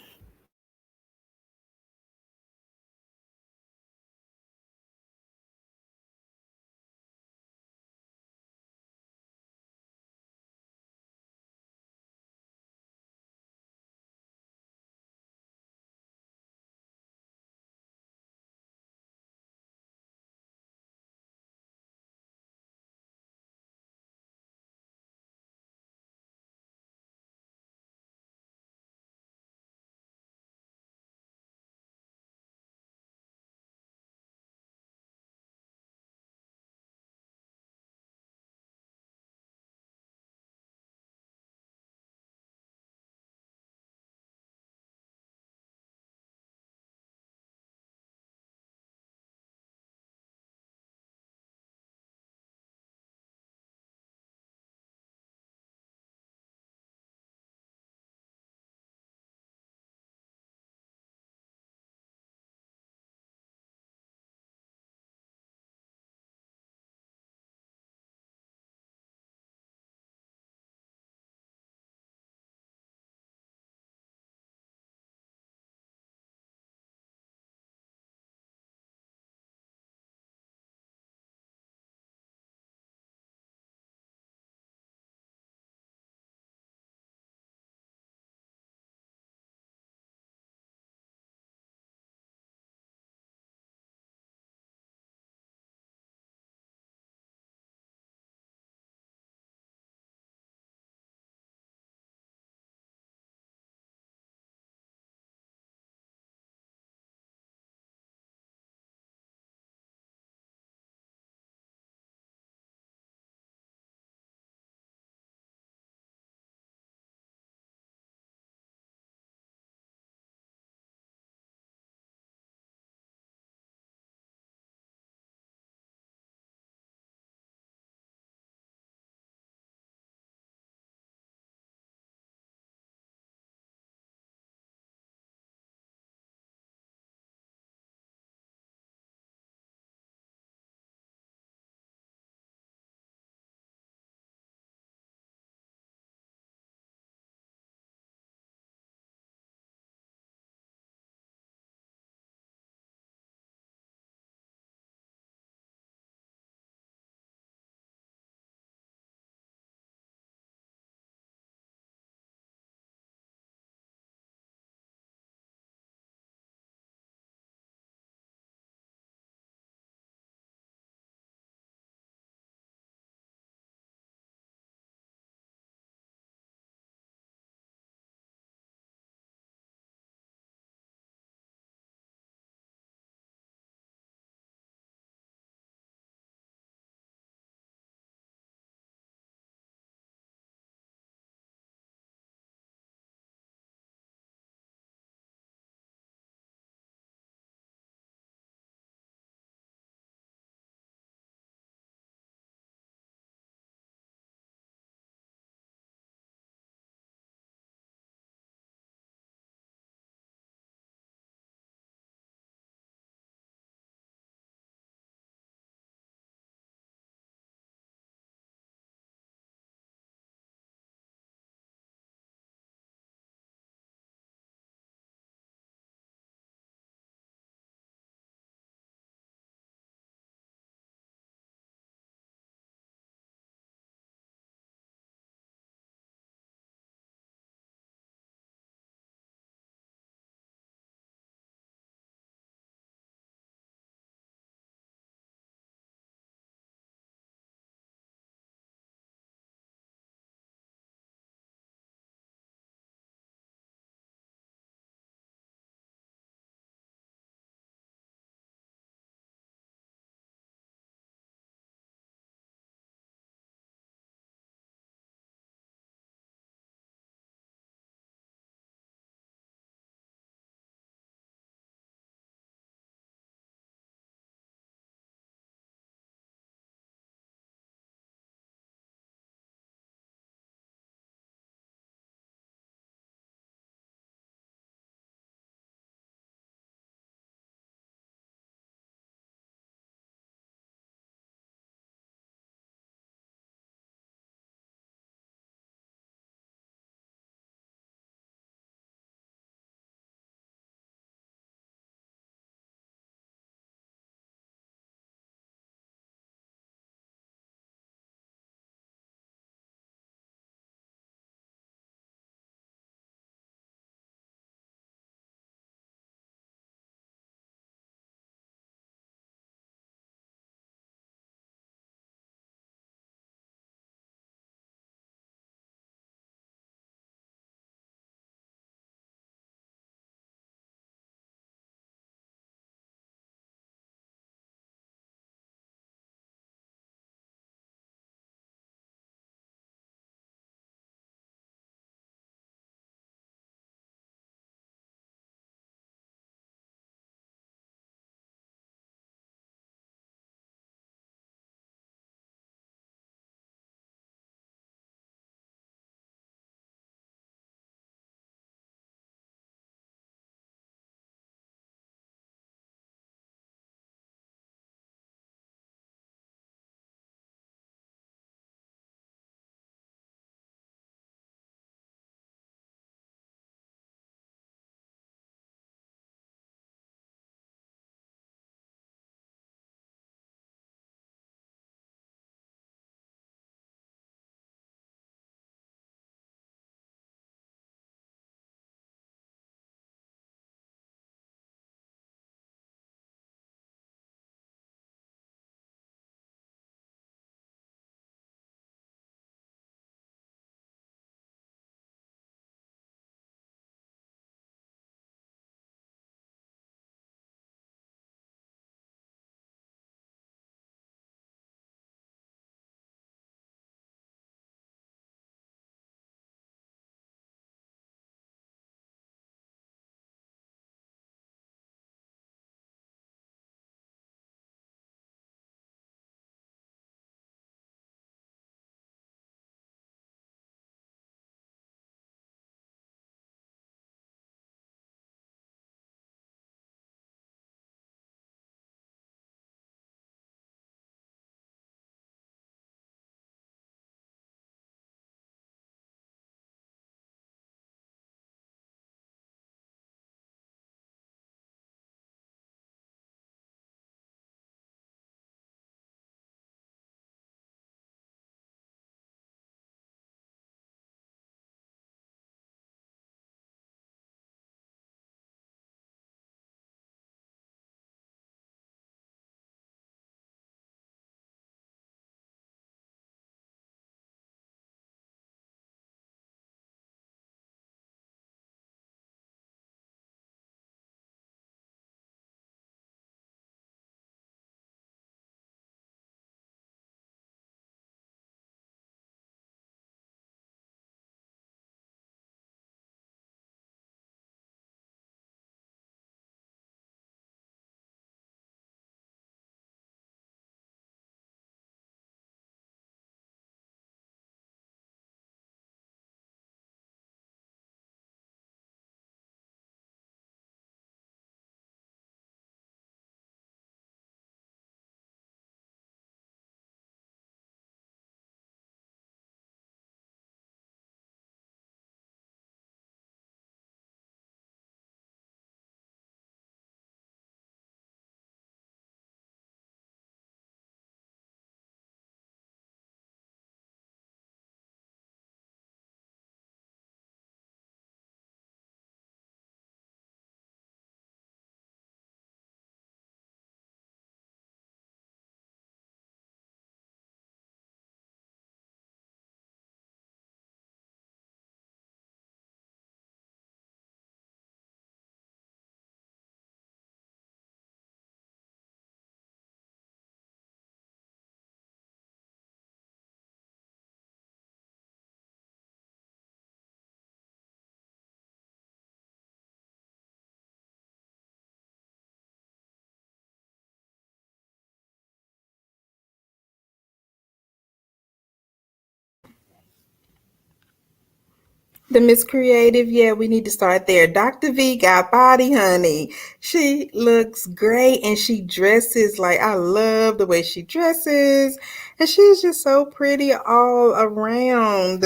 Speaker 1: The Miss Creative, yeah, we need to start there. Dr. V got body, honey. She looks great and she dresses like I love the way she dresses. And she's just so pretty all around.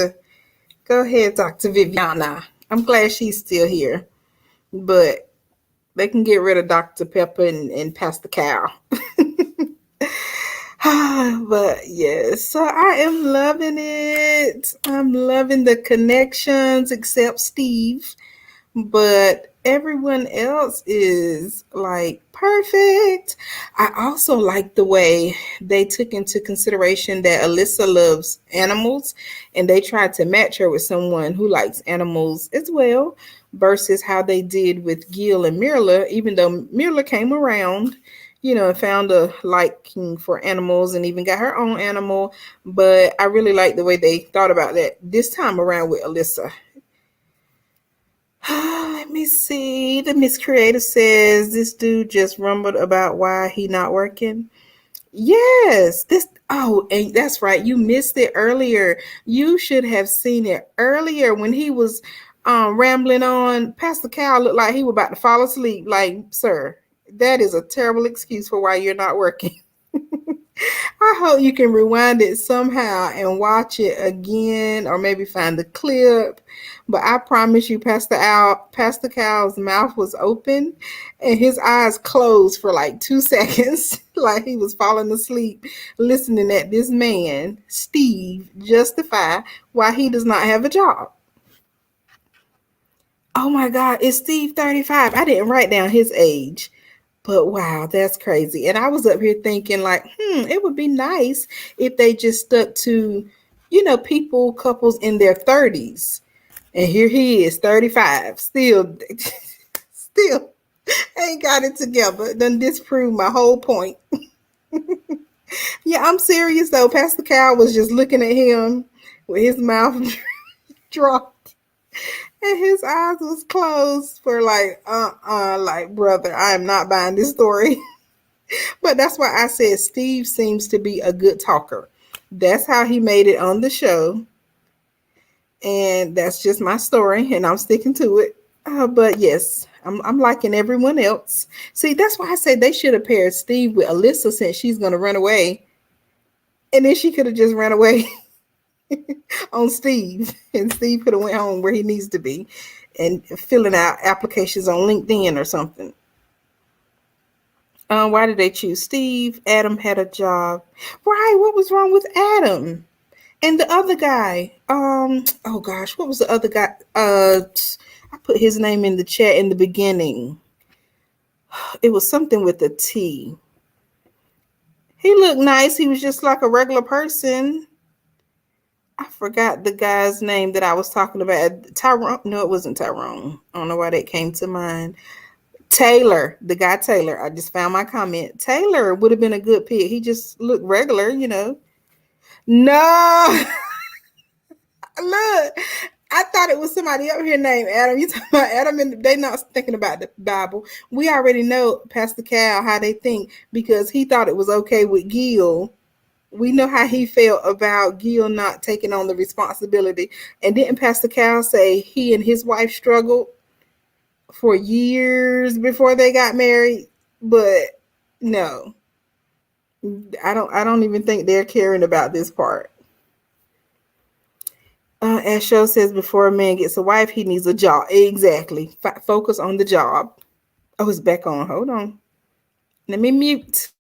Speaker 1: Go ahead, Dr. Viviana. I'm glad she's still here. But they can get rid of Dr. Pepper and Pastor Cow. But yes, so I am loving it. I'm loving the connections, except Steve, but everyone else is like perfect. I also like the way they took into consideration that Alyssa loves animals and they tried to match her with someone who likes animals as well, versus how they did with Gil and Mirla, even though Mirla came around, and found a liking for animals and even got her own animal. But I really like the way they thought about that this time around with Alyssa. Let me see. The Miss Creator says this dude just rumbled about why he not working. Yes, this. Oh, and that's right. You missed it earlier. You should have seen it earlier when he was rambling on. Pastor Cal looked like he was about to fall asleep. Like, sir, that is a terrible excuse for why you're not working. I hope you can rewind it somehow and watch it again, or maybe find the clip. But I promise you, Pastor Cal's mouth was open and his eyes closed for like 2 seconds, like he was falling asleep, listening at this man, Steve, justify why he does not have a job. Oh my God, is Steve 35? I didn't write down his age. But wow, that's crazy. And I was up here thinking, like, it would be nice if they just stuck to, couples in their 30s. And here he is, 35, still, still ain't got it together. Done disprove my whole point. Yeah, I'm serious though. Pastor Cal was just looking at him with his mouth dropped and his eyes was closed for like, like, brother, I am not buying this story. But that's why I said Steve seems to be a good talker. That's how he made it on the show. And that's just my story, and I'm sticking to it. But yes, I'm liking everyone else. See, that's why I said they should have paired Steve with Alyssa since she's going to run away. And then she could have just ran away on Steve. And Steve could have went home where he needs to be and filling out applications on LinkedIn or something. Why did they choose Steve? Adam had a job. Right, what was wrong with Adam? And the other guy, oh gosh, what was the other guy? I put his name in the chat in the beginning. It was something with a T. He looked nice. He was just like a regular person. I forgot the guy's name that I was talking about. Tyrone? No, it wasn't Tyrone. I don't know why that came to mind. Taylor, the guy Taylor. I just found my comment. Taylor would have been a good pick. He just looked regular. No, look, I thought it was somebody up here named Adam. You talking about Adam, and they not thinking about the Bible. We already know Pastor Cal how they think because he thought it was okay with Gil. We know how he felt about Gil not taking on the responsibility. And didn't Pastor Cal say he and his wife struggled for years before they got married? But no, I don't even think they're caring about this part. As Show says, before a man gets a wife, he needs a job. Exactly. Focus on the job. Oh, it's back on. Hold on. Let me mute.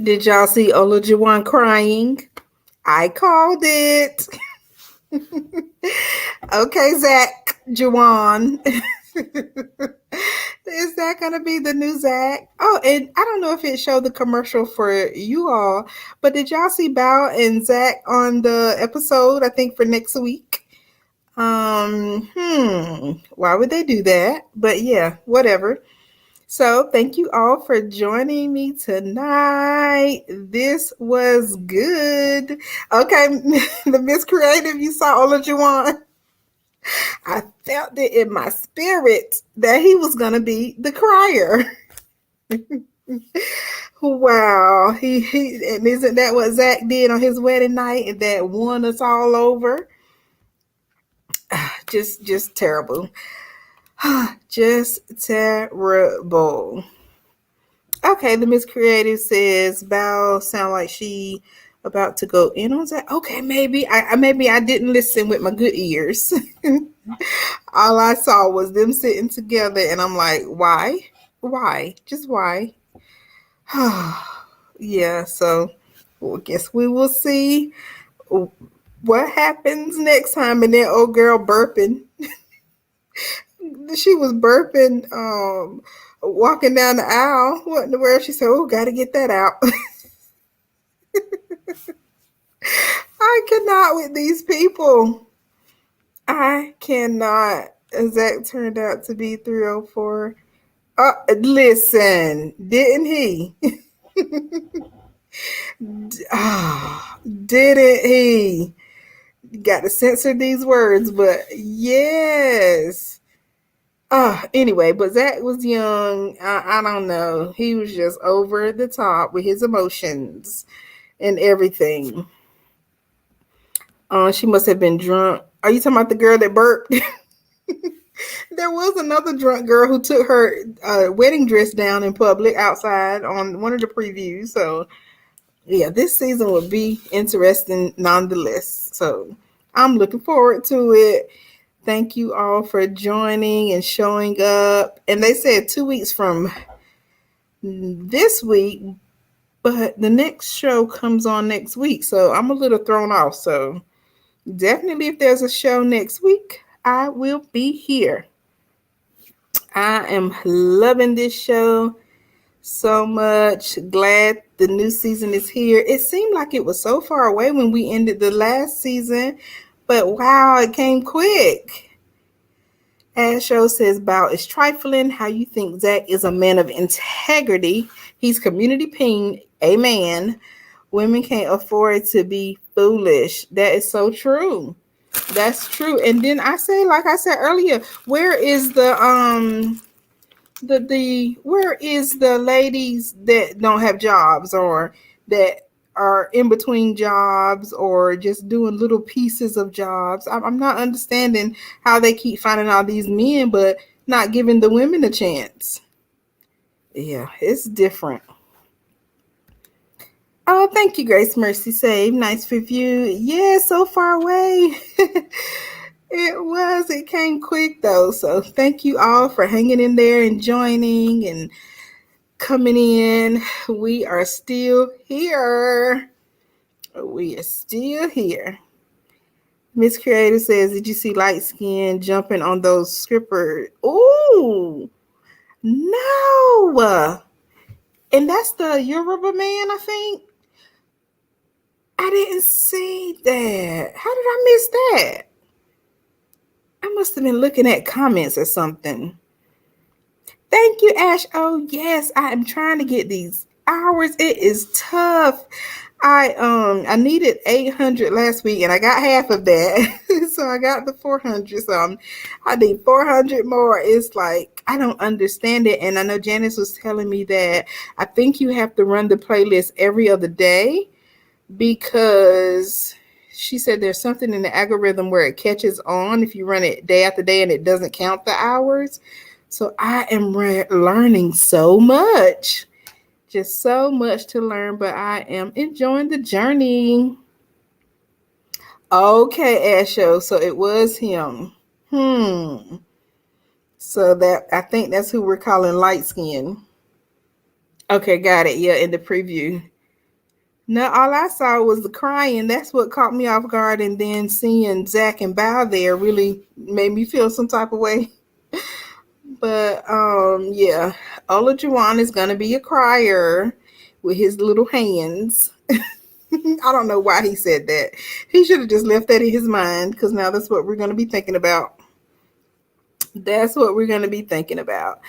Speaker 1: Did y'all see Olajuwon crying? I called it. Okay, Zach Juwan. Is that gonna be the new Zach? Oh, and I don't know if it showed the commercial for you all, but did y'all see Bao and Zach on the episode? I think for next week. Why would they do that? But yeah, whatever. So, thank you all for joining me tonight. This was good. Okay, the Miss Creative, you saw Olajuwon. I felt it in my spirit that he was going to be the crier. Wow, he and isn't that what Zach did on his wedding night and that won us all over? Just terrible. Just terrible. Okay, the Miss Creative says Val sound like she about to go in on that. Okay, maybe I didn't listen with my good ears. All I saw was them sitting together, and I'm like, why? Why? Just why? Yeah, so well, guess we will see what happens next time. And that old girl burping. She was burping, walking down the aisle. What in the world? She said, oh, gotta get that out. I cannot with these people. I cannot. Zach turned out to be 304. Listen, didn't he? Didn't he? Got to censor these words, but yes. Anyway, but Zach was young. I don't know. He was just over the top with his emotions and everything. She must have been drunk. Are you talking about the girl that burped? There was another drunk girl who took her wedding dress down in public outside on one of the previews. So, yeah, this season will be interesting nonetheless. So, I'm looking forward to it. Thank you all for joining and showing up. And they said 2 weeks from this week, but the next show comes on next week. So, I'm a little thrown off. So, definitely, if there's a show next week, I will be here. I am loving this show so much. Glad the new season is here. It seemed like it was so far away when we ended the last season, but wow, it came quick. As show says, Bow is trifling. How you think Zach is a man of integrity? He's community ping, a man. Women can't afford to be foolish. That is so true. That's true. And then I say, like I said earlier, where is the where is the ladies that don't have jobs or that are in between jobs or just doing little pieces of jobs? I'm not understanding how they keep finding all these men but not giving the women a chance. Yeah, it's different. Oh, thank you, Grace Mercy Save. Nice review. Yeah, so far away. It was. It came quick though. So thank you all for hanging in there and joining and coming in. We are still here. We are still here. Miss Creator says, did you see light skin jumping on those strippers? Ooh, no. And that's the Yoruba man, I think. I didn't see that. How did I miss that? I must have been looking at comments or something. Thank you, Ash. Oh, yes, I am trying to get these hours. It is tough. I needed 800 last week and I got half of that. So I got the 400. So I need 400 more. It's like I don't understand it. And I know Janice was telling me that I think you have to run the playlist every other day because she said there's something in the algorithm where it catches on if you run it day after day and it doesn't count the hours. So I am learning so much. Just so much to learn, but I am enjoying the journey. Okay, Asho. So it was him. So that I think that's who we're calling light skin. Okay, got it. Yeah, in the preview. No, all I saw was the crying. That's what caught me off guard. And then seeing Zach and Bao there really made me feel some type of way. But yeah, Olajuwon is gonna be a crier with his little hands. I don't know why he said that. He should have just left that in his mind because now that's what we're gonna be thinking about. That's what we're gonna be thinking about.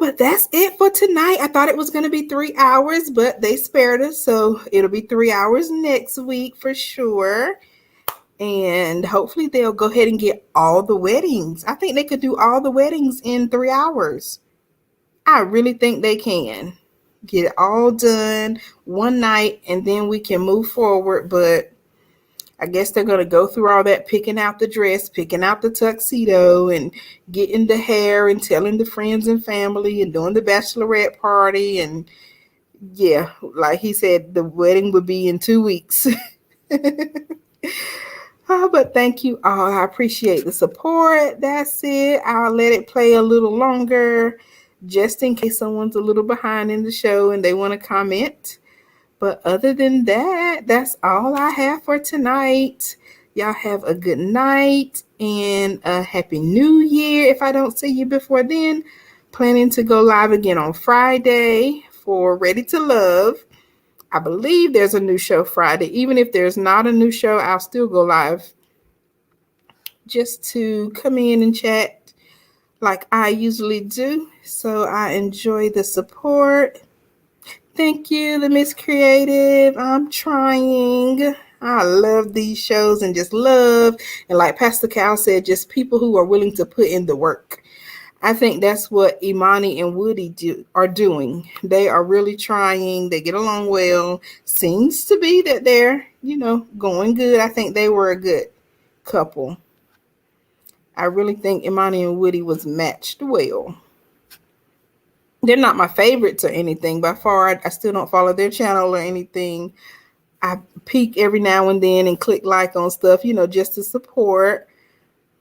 Speaker 1: But that's it for tonight. I thought it was going to be 3 hours, but they spared us. So it'll be 3 hours next week for sure. And hopefully they'll go ahead and get all the weddings. I think they could do all the weddings in 3 hours. I really think they can get it all done one night and then we can move forward. But I guess they're going to go through all that, picking out the dress, picking out the tuxedo, and getting the hair and telling the friends and family and doing the bachelorette party. And yeah, like he said, the wedding would be in 2 weeks. But thank you all. I appreciate the support. That's it. I'll let it play a little longer just in case someone's a little behind in the show and they want to comment. But other than that, that's all I have for tonight. Y'all have a good night and a happy new year. If I don't see you before then, planning to go live again on Friday for Ready to Love. I believe there's a new show Friday. Even if there's not a new show, I'll still go live just to come in and chat like I usually do. So I enjoy the support. Thank you, the Miss Creative. I'm trying. I love these shows and just love. And like Pastor Cal said, just people who are willing to put in the work. I think that's what Imani and Woody are doing. They are really trying. They get along well. Seems to be that they're, going good. I think they were a good couple. I really think Imani and Woody was matched well. They're not my favorites or anything by far. I still don't follow their channel or anything. I peek every now and then and click like on stuff, just to support.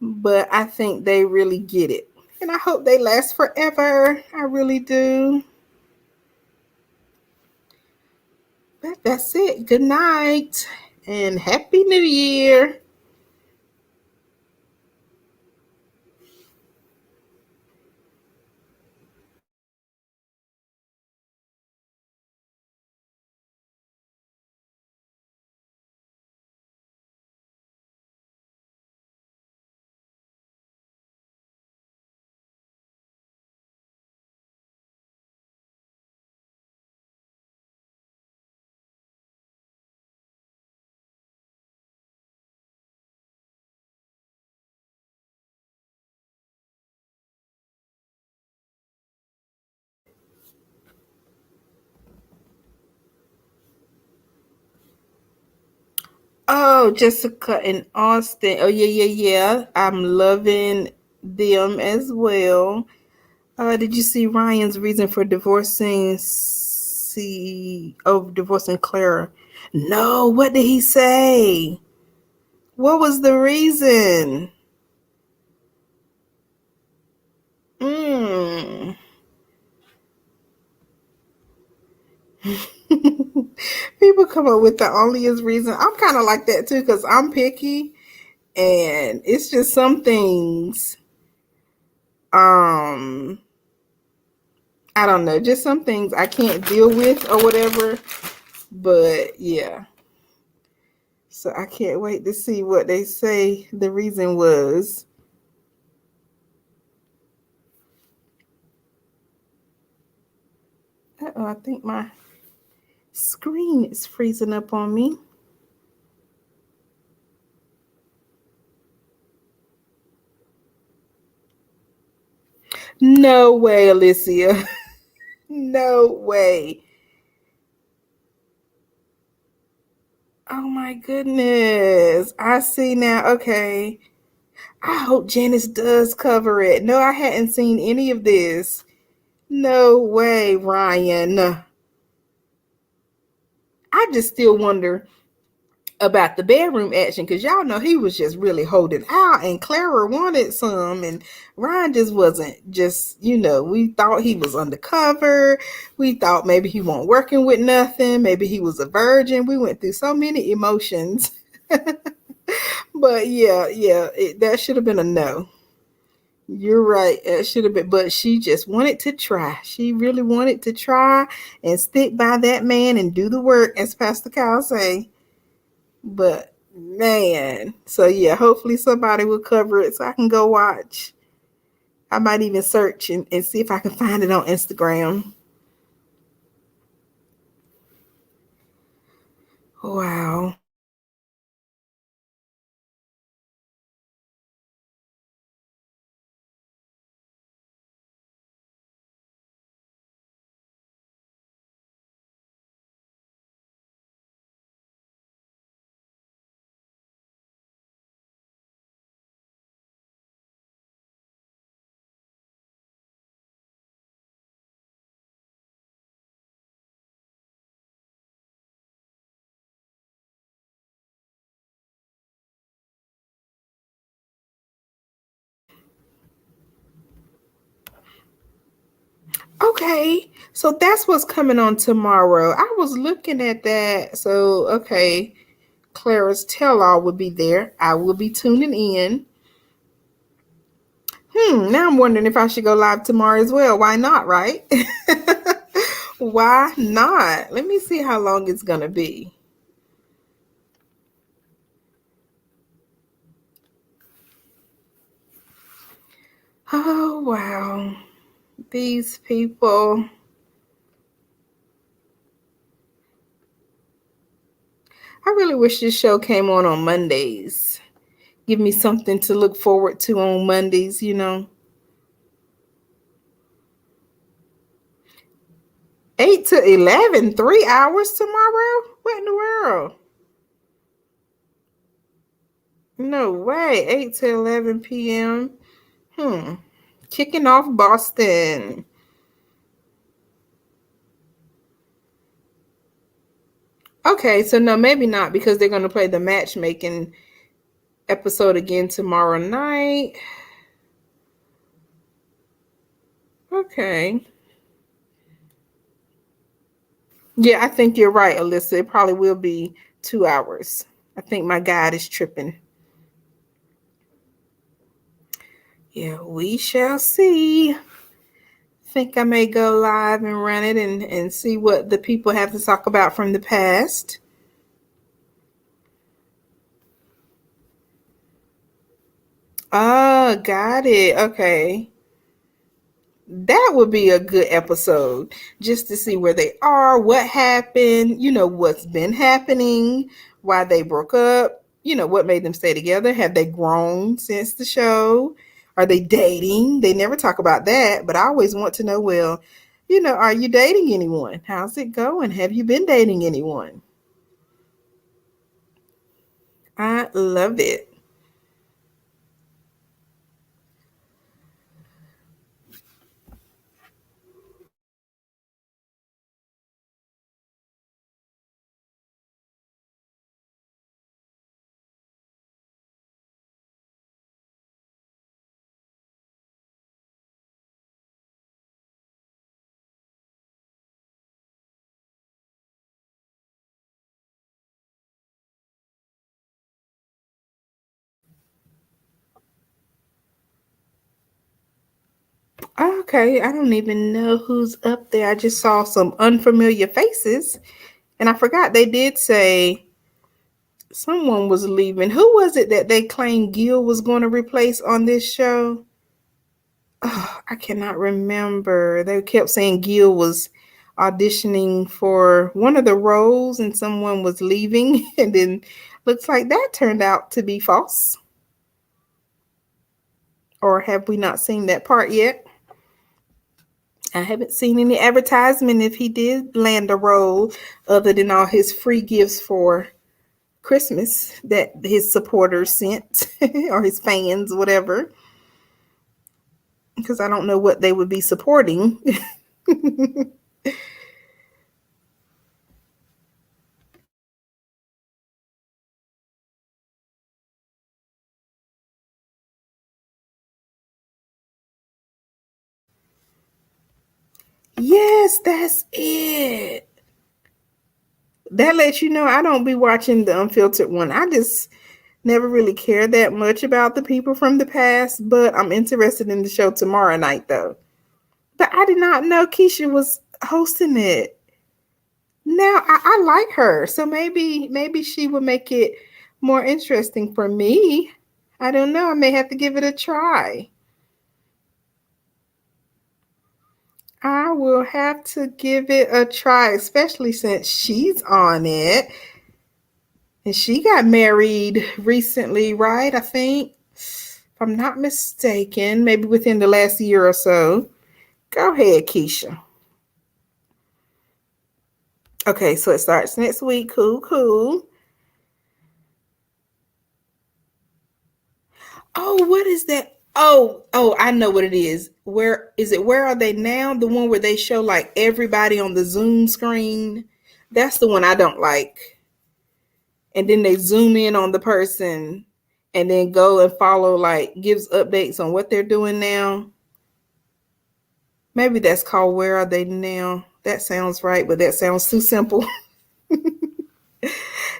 Speaker 1: But I think they really get it. And I hope they last forever. I really do. But that's it. Good night and Happy New Year. Oh, Jessica and Austin. Oh, yeah, yeah, yeah. I'm loving them as well. Did you see Ryan's reason for divorcing Clara? No, what did he say? What was the reason? Mm. People come up with the onlyest reason. I'm kind of like that too because I'm picky and it's just some things. Um, I don't know, just some things I can't deal with or whatever. But yeah, so I can't wait to see what they say the reason was. Uh-oh, I think my screen is freezing up on me. No way, Alicia. No way. Oh my goodness. I see now. Okay. I hope Janice does cover it. No, I hadn't seen any of this. No way, Ryan. I just still wonder about the bedroom action because y'all know he was just really holding out and Clara wanted some and Ryan just wasn't just, we thought he was undercover. We thought maybe he wasn't working with nothing. Maybe he was a virgin. We went through so many emotions. But that should have been a no. You're right. It should have been, but she just wanted to try. She really wanted to try and stick by that man and do the work, as Pastor Kyle say. But man, so yeah, hopefully somebody will cover it so I can go watch. I might even search and see if I can find it on Instagram. Wow. Okay, so that's what's coming on tomorrow. I was looking at that. So, okay, Clara's tell all will be there. I will be tuning in. Now I'm wondering if I should go live tomorrow as well. Why not, right? Why not? Let me see how long it's going to be. Oh, wow. These people. I really wish this show came on Mondays. Give me something to look forward to on Mondays. 8 to 11, 3 hours tomorrow? What in the world? No way. 8 to 11 p.m. Hmm. Kicking off Boston. Okay, so no, maybe not because they're going to play the matchmaking episode again tomorrow night. Okay. Yeah, I think you're right, Alyssa. It probably will be 2 hours. I think my guide is tripping. Yeah, we shall see. Think I may go live and run it and see what the people have to talk about from the past. Oh, got it. Okay. That would be a good episode just to see where they are, what happened, what's been happening, why they broke up, what made them stay together. Have they grown since the show? Are they dating? They never talk about that, but I always want to know, well, are you dating anyone? How's it going? Have you been dating anyone? I love it. Okay, I don't even know who's up there. I just saw some unfamiliar faces. And I forgot they did say someone was leaving. Who was it that they claimed Gil was going to replace on this show? Oh, I cannot remember. They kept saying Gil was auditioning for one of the roles and someone was leaving. And then looks like that turned out to be false. Or have we not seen that part yet? I haven't seen any advertisement if he did land a role other than all his free gifts for Christmas that his supporters sent or his fans, whatever, because I don't know what they would be supporting. Yes, that's it. That lets you know I don't be watching the unfiltered one. I just never really cared that much about the people from the past, but I'm interested in the show tomorrow night though. But I did not know Keisha was hosting it. Now I like her, so maybe she would make it more interesting for me. I don't know. I may have to give it a try. I will have to give it a try, especially since she's on it. And she got married recently, right? I think, if I'm not mistaken, maybe within the last year or so. Go ahead, Keisha. Okay, so it starts next week. Cool, cool. Oh, what is that? Oh, I know what it is. Where is it? Where are they now? The one where they show like everybody on the Zoom screen. That's the one I don't like. And then they zoom in on the person and then go and follow, like gives updates on what they're doing now. Maybe that's called Where Are They Now? That sounds right, but that sounds too simple.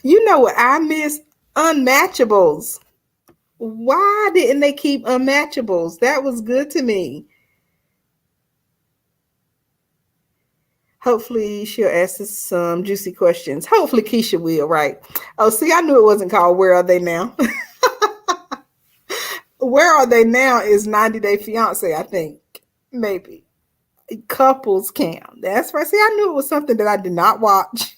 Speaker 1: You know what I miss? Unmatchables. Why didn't they keep unmatchables? That was good to me. Hopefully she'll ask us some juicy questions. Hopefully Keisha will, right? Oh, see, I knew it wasn't called Where Are They Now? Where Are They Now is 90 Day Fiance, I think. Maybe. Couples Cam. That's right. See, I knew it was something that I did not watch.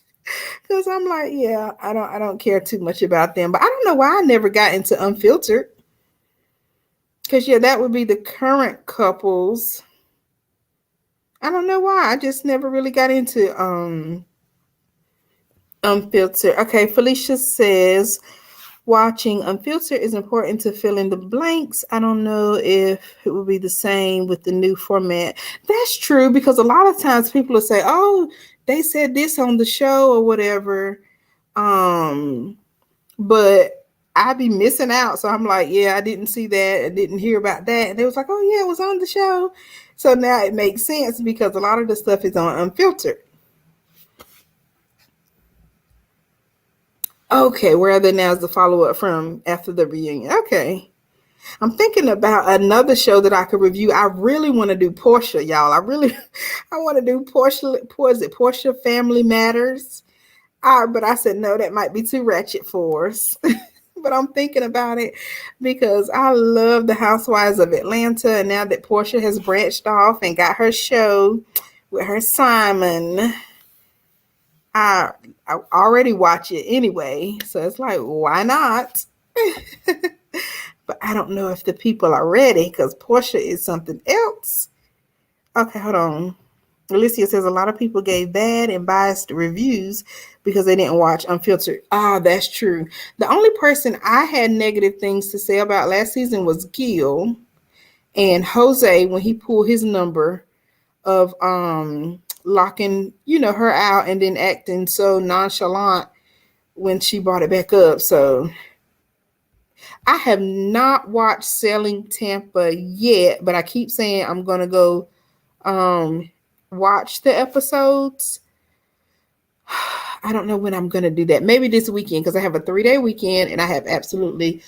Speaker 1: Because I'm like, yeah, I don't care too much about them. But I don't know why I never got into Unfiltered. Because yeah, that would be the current couples. I don't know why. I just never really got into Unfiltered. Okay, Felicia says watching Unfiltered is important to fill in the blanks. I don't know if it will be the same with the new format. That's true because a lot of times people will say, "Oh, they said this on the show or whatever." Um, but I be missing out. So I'm like, yeah, I didn't see that. I didn't hear about that. And they was like, oh yeah, it was on the show. So now it makes sense because a lot of the stuff is on Unfiltered. Okay, where are they now is the follow up from after the reunion. Okay. I'm thinking about another show that I could review. I really want to do Portia, y'all. I want to do Portia. Was it Portia Family Matters? But I said no, that might be too ratchet for us. But I'm thinking about it because I love the Housewives of Atlanta, and now that Portia has branched off and got her show with her Simon, I I already watch it anyway, so it's like why not? But I don't know if the people are ready because Portia is something else. Okay, hold on. Alicia says a lot of people gave bad and biased reviews because they didn't watch Unfiltered. Ah, that's true. The only person I had negative things to say about last season was Gil and Jose when he pulled his number of locking, her out and then acting so nonchalant when she brought it back up. So I have not watched Selling Tampa yet, but I keep saying I'm gonna go um watch the episodes. I don't know when I'm going to do that. Maybe this weekend because I have a 3-day weekend and I have absolutely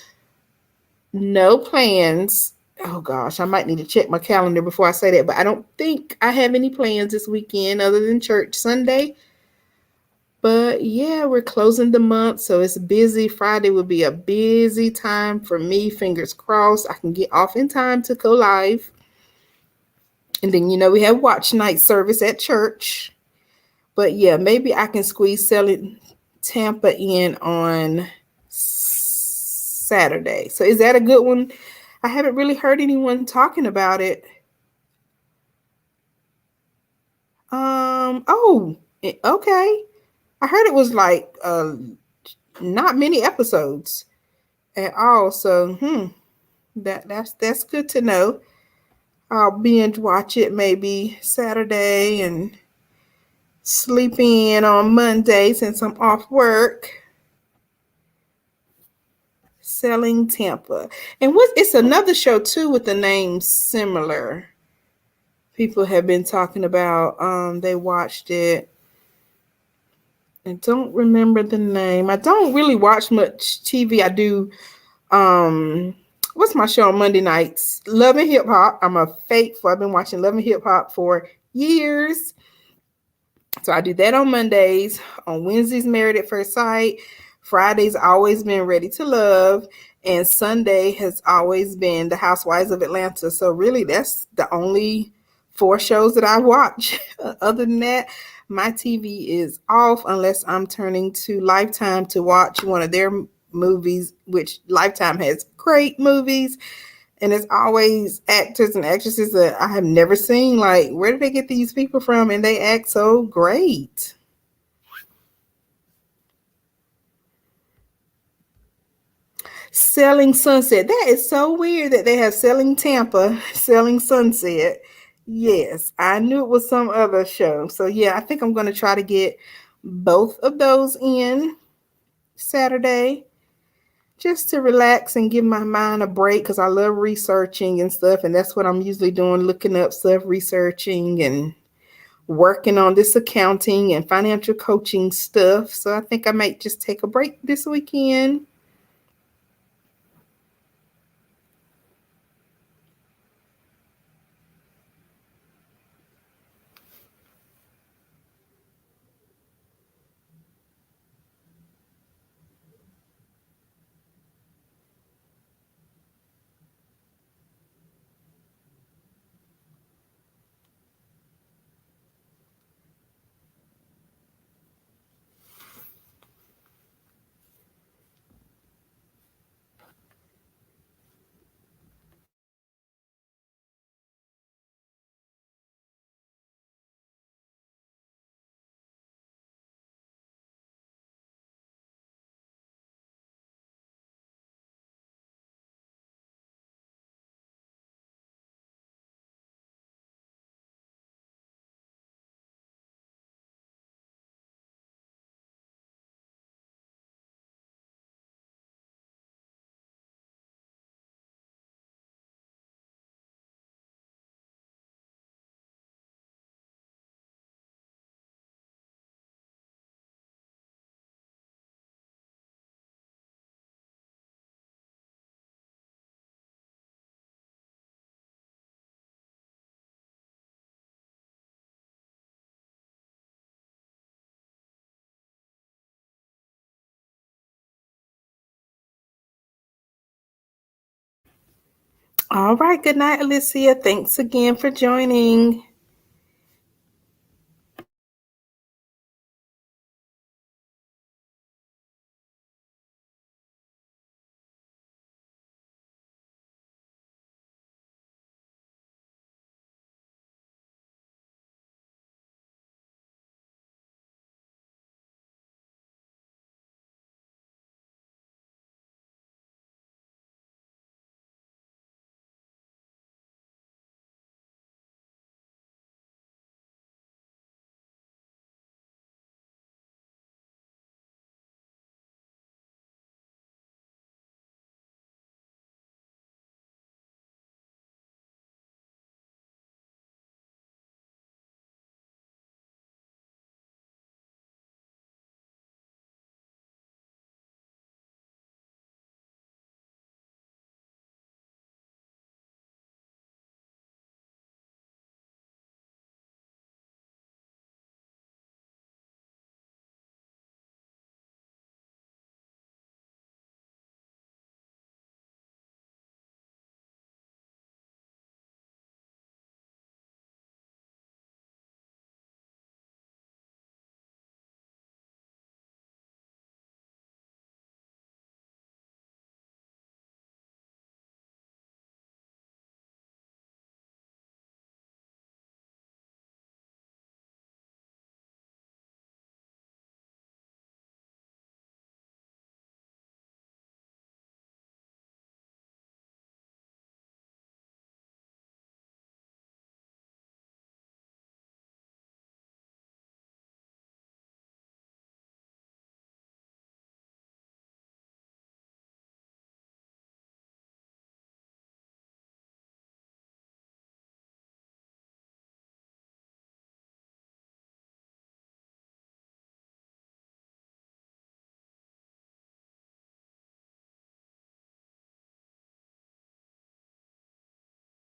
Speaker 1: no plans. Oh gosh, I might need to check my calendar before I say that, but I don't think I have any plans this weekend other than church Sunday. But yeah, we're closing the month, so it's busy. Friday will be a busy time for me. Fingers crossed I can get off in time to go live. And then, we have watch night service at church. But yeah, maybe I can squeeze Selling Tampa in on Saturday. So is that a good one? I haven't really heard anyone talking about it. Okay. I heard it was like not many episodes at all. So that's good to know. I'll binge watch it maybe Saturday and sleep in on Monday since I'm off work. Selling Tampa. And it's another show too with the name similar. people have been talking about. They watched it. I don't remember the name. I don't really watch much TV. I do what's my show on Monday nights? Love and Hip Hop. I'm a faithful. I've been watching Love and Hip Hop for years. So I do that on Mondays. On Wednesdays, Married at First Sight. Fridays, always been Ready to Love. And Sunday has always been The Housewives of Atlanta. So really, that's the only four shows that I watch. Other than that, my TV is off unless I'm turning to Lifetime to watch one of their movies, which Lifetime has great movies. And it's always actors and actresses that I have never seen. Like, where did they get these people from? And they act so great. Selling Sunset. That is so weird that they have Selling Tampa, Selling Sunset. Yes, I knew it was some other show. So, yeah, I think I'm going to try to get both of those in Saturday just to relax and give my mind a break because I love researching and stuff. And that's what I'm usually doing, looking up stuff, researching and working on this accounting and financial coaching stuff. So I think I might just take a break this weekend. All right. Good night, Alicia. Thanks again for joining.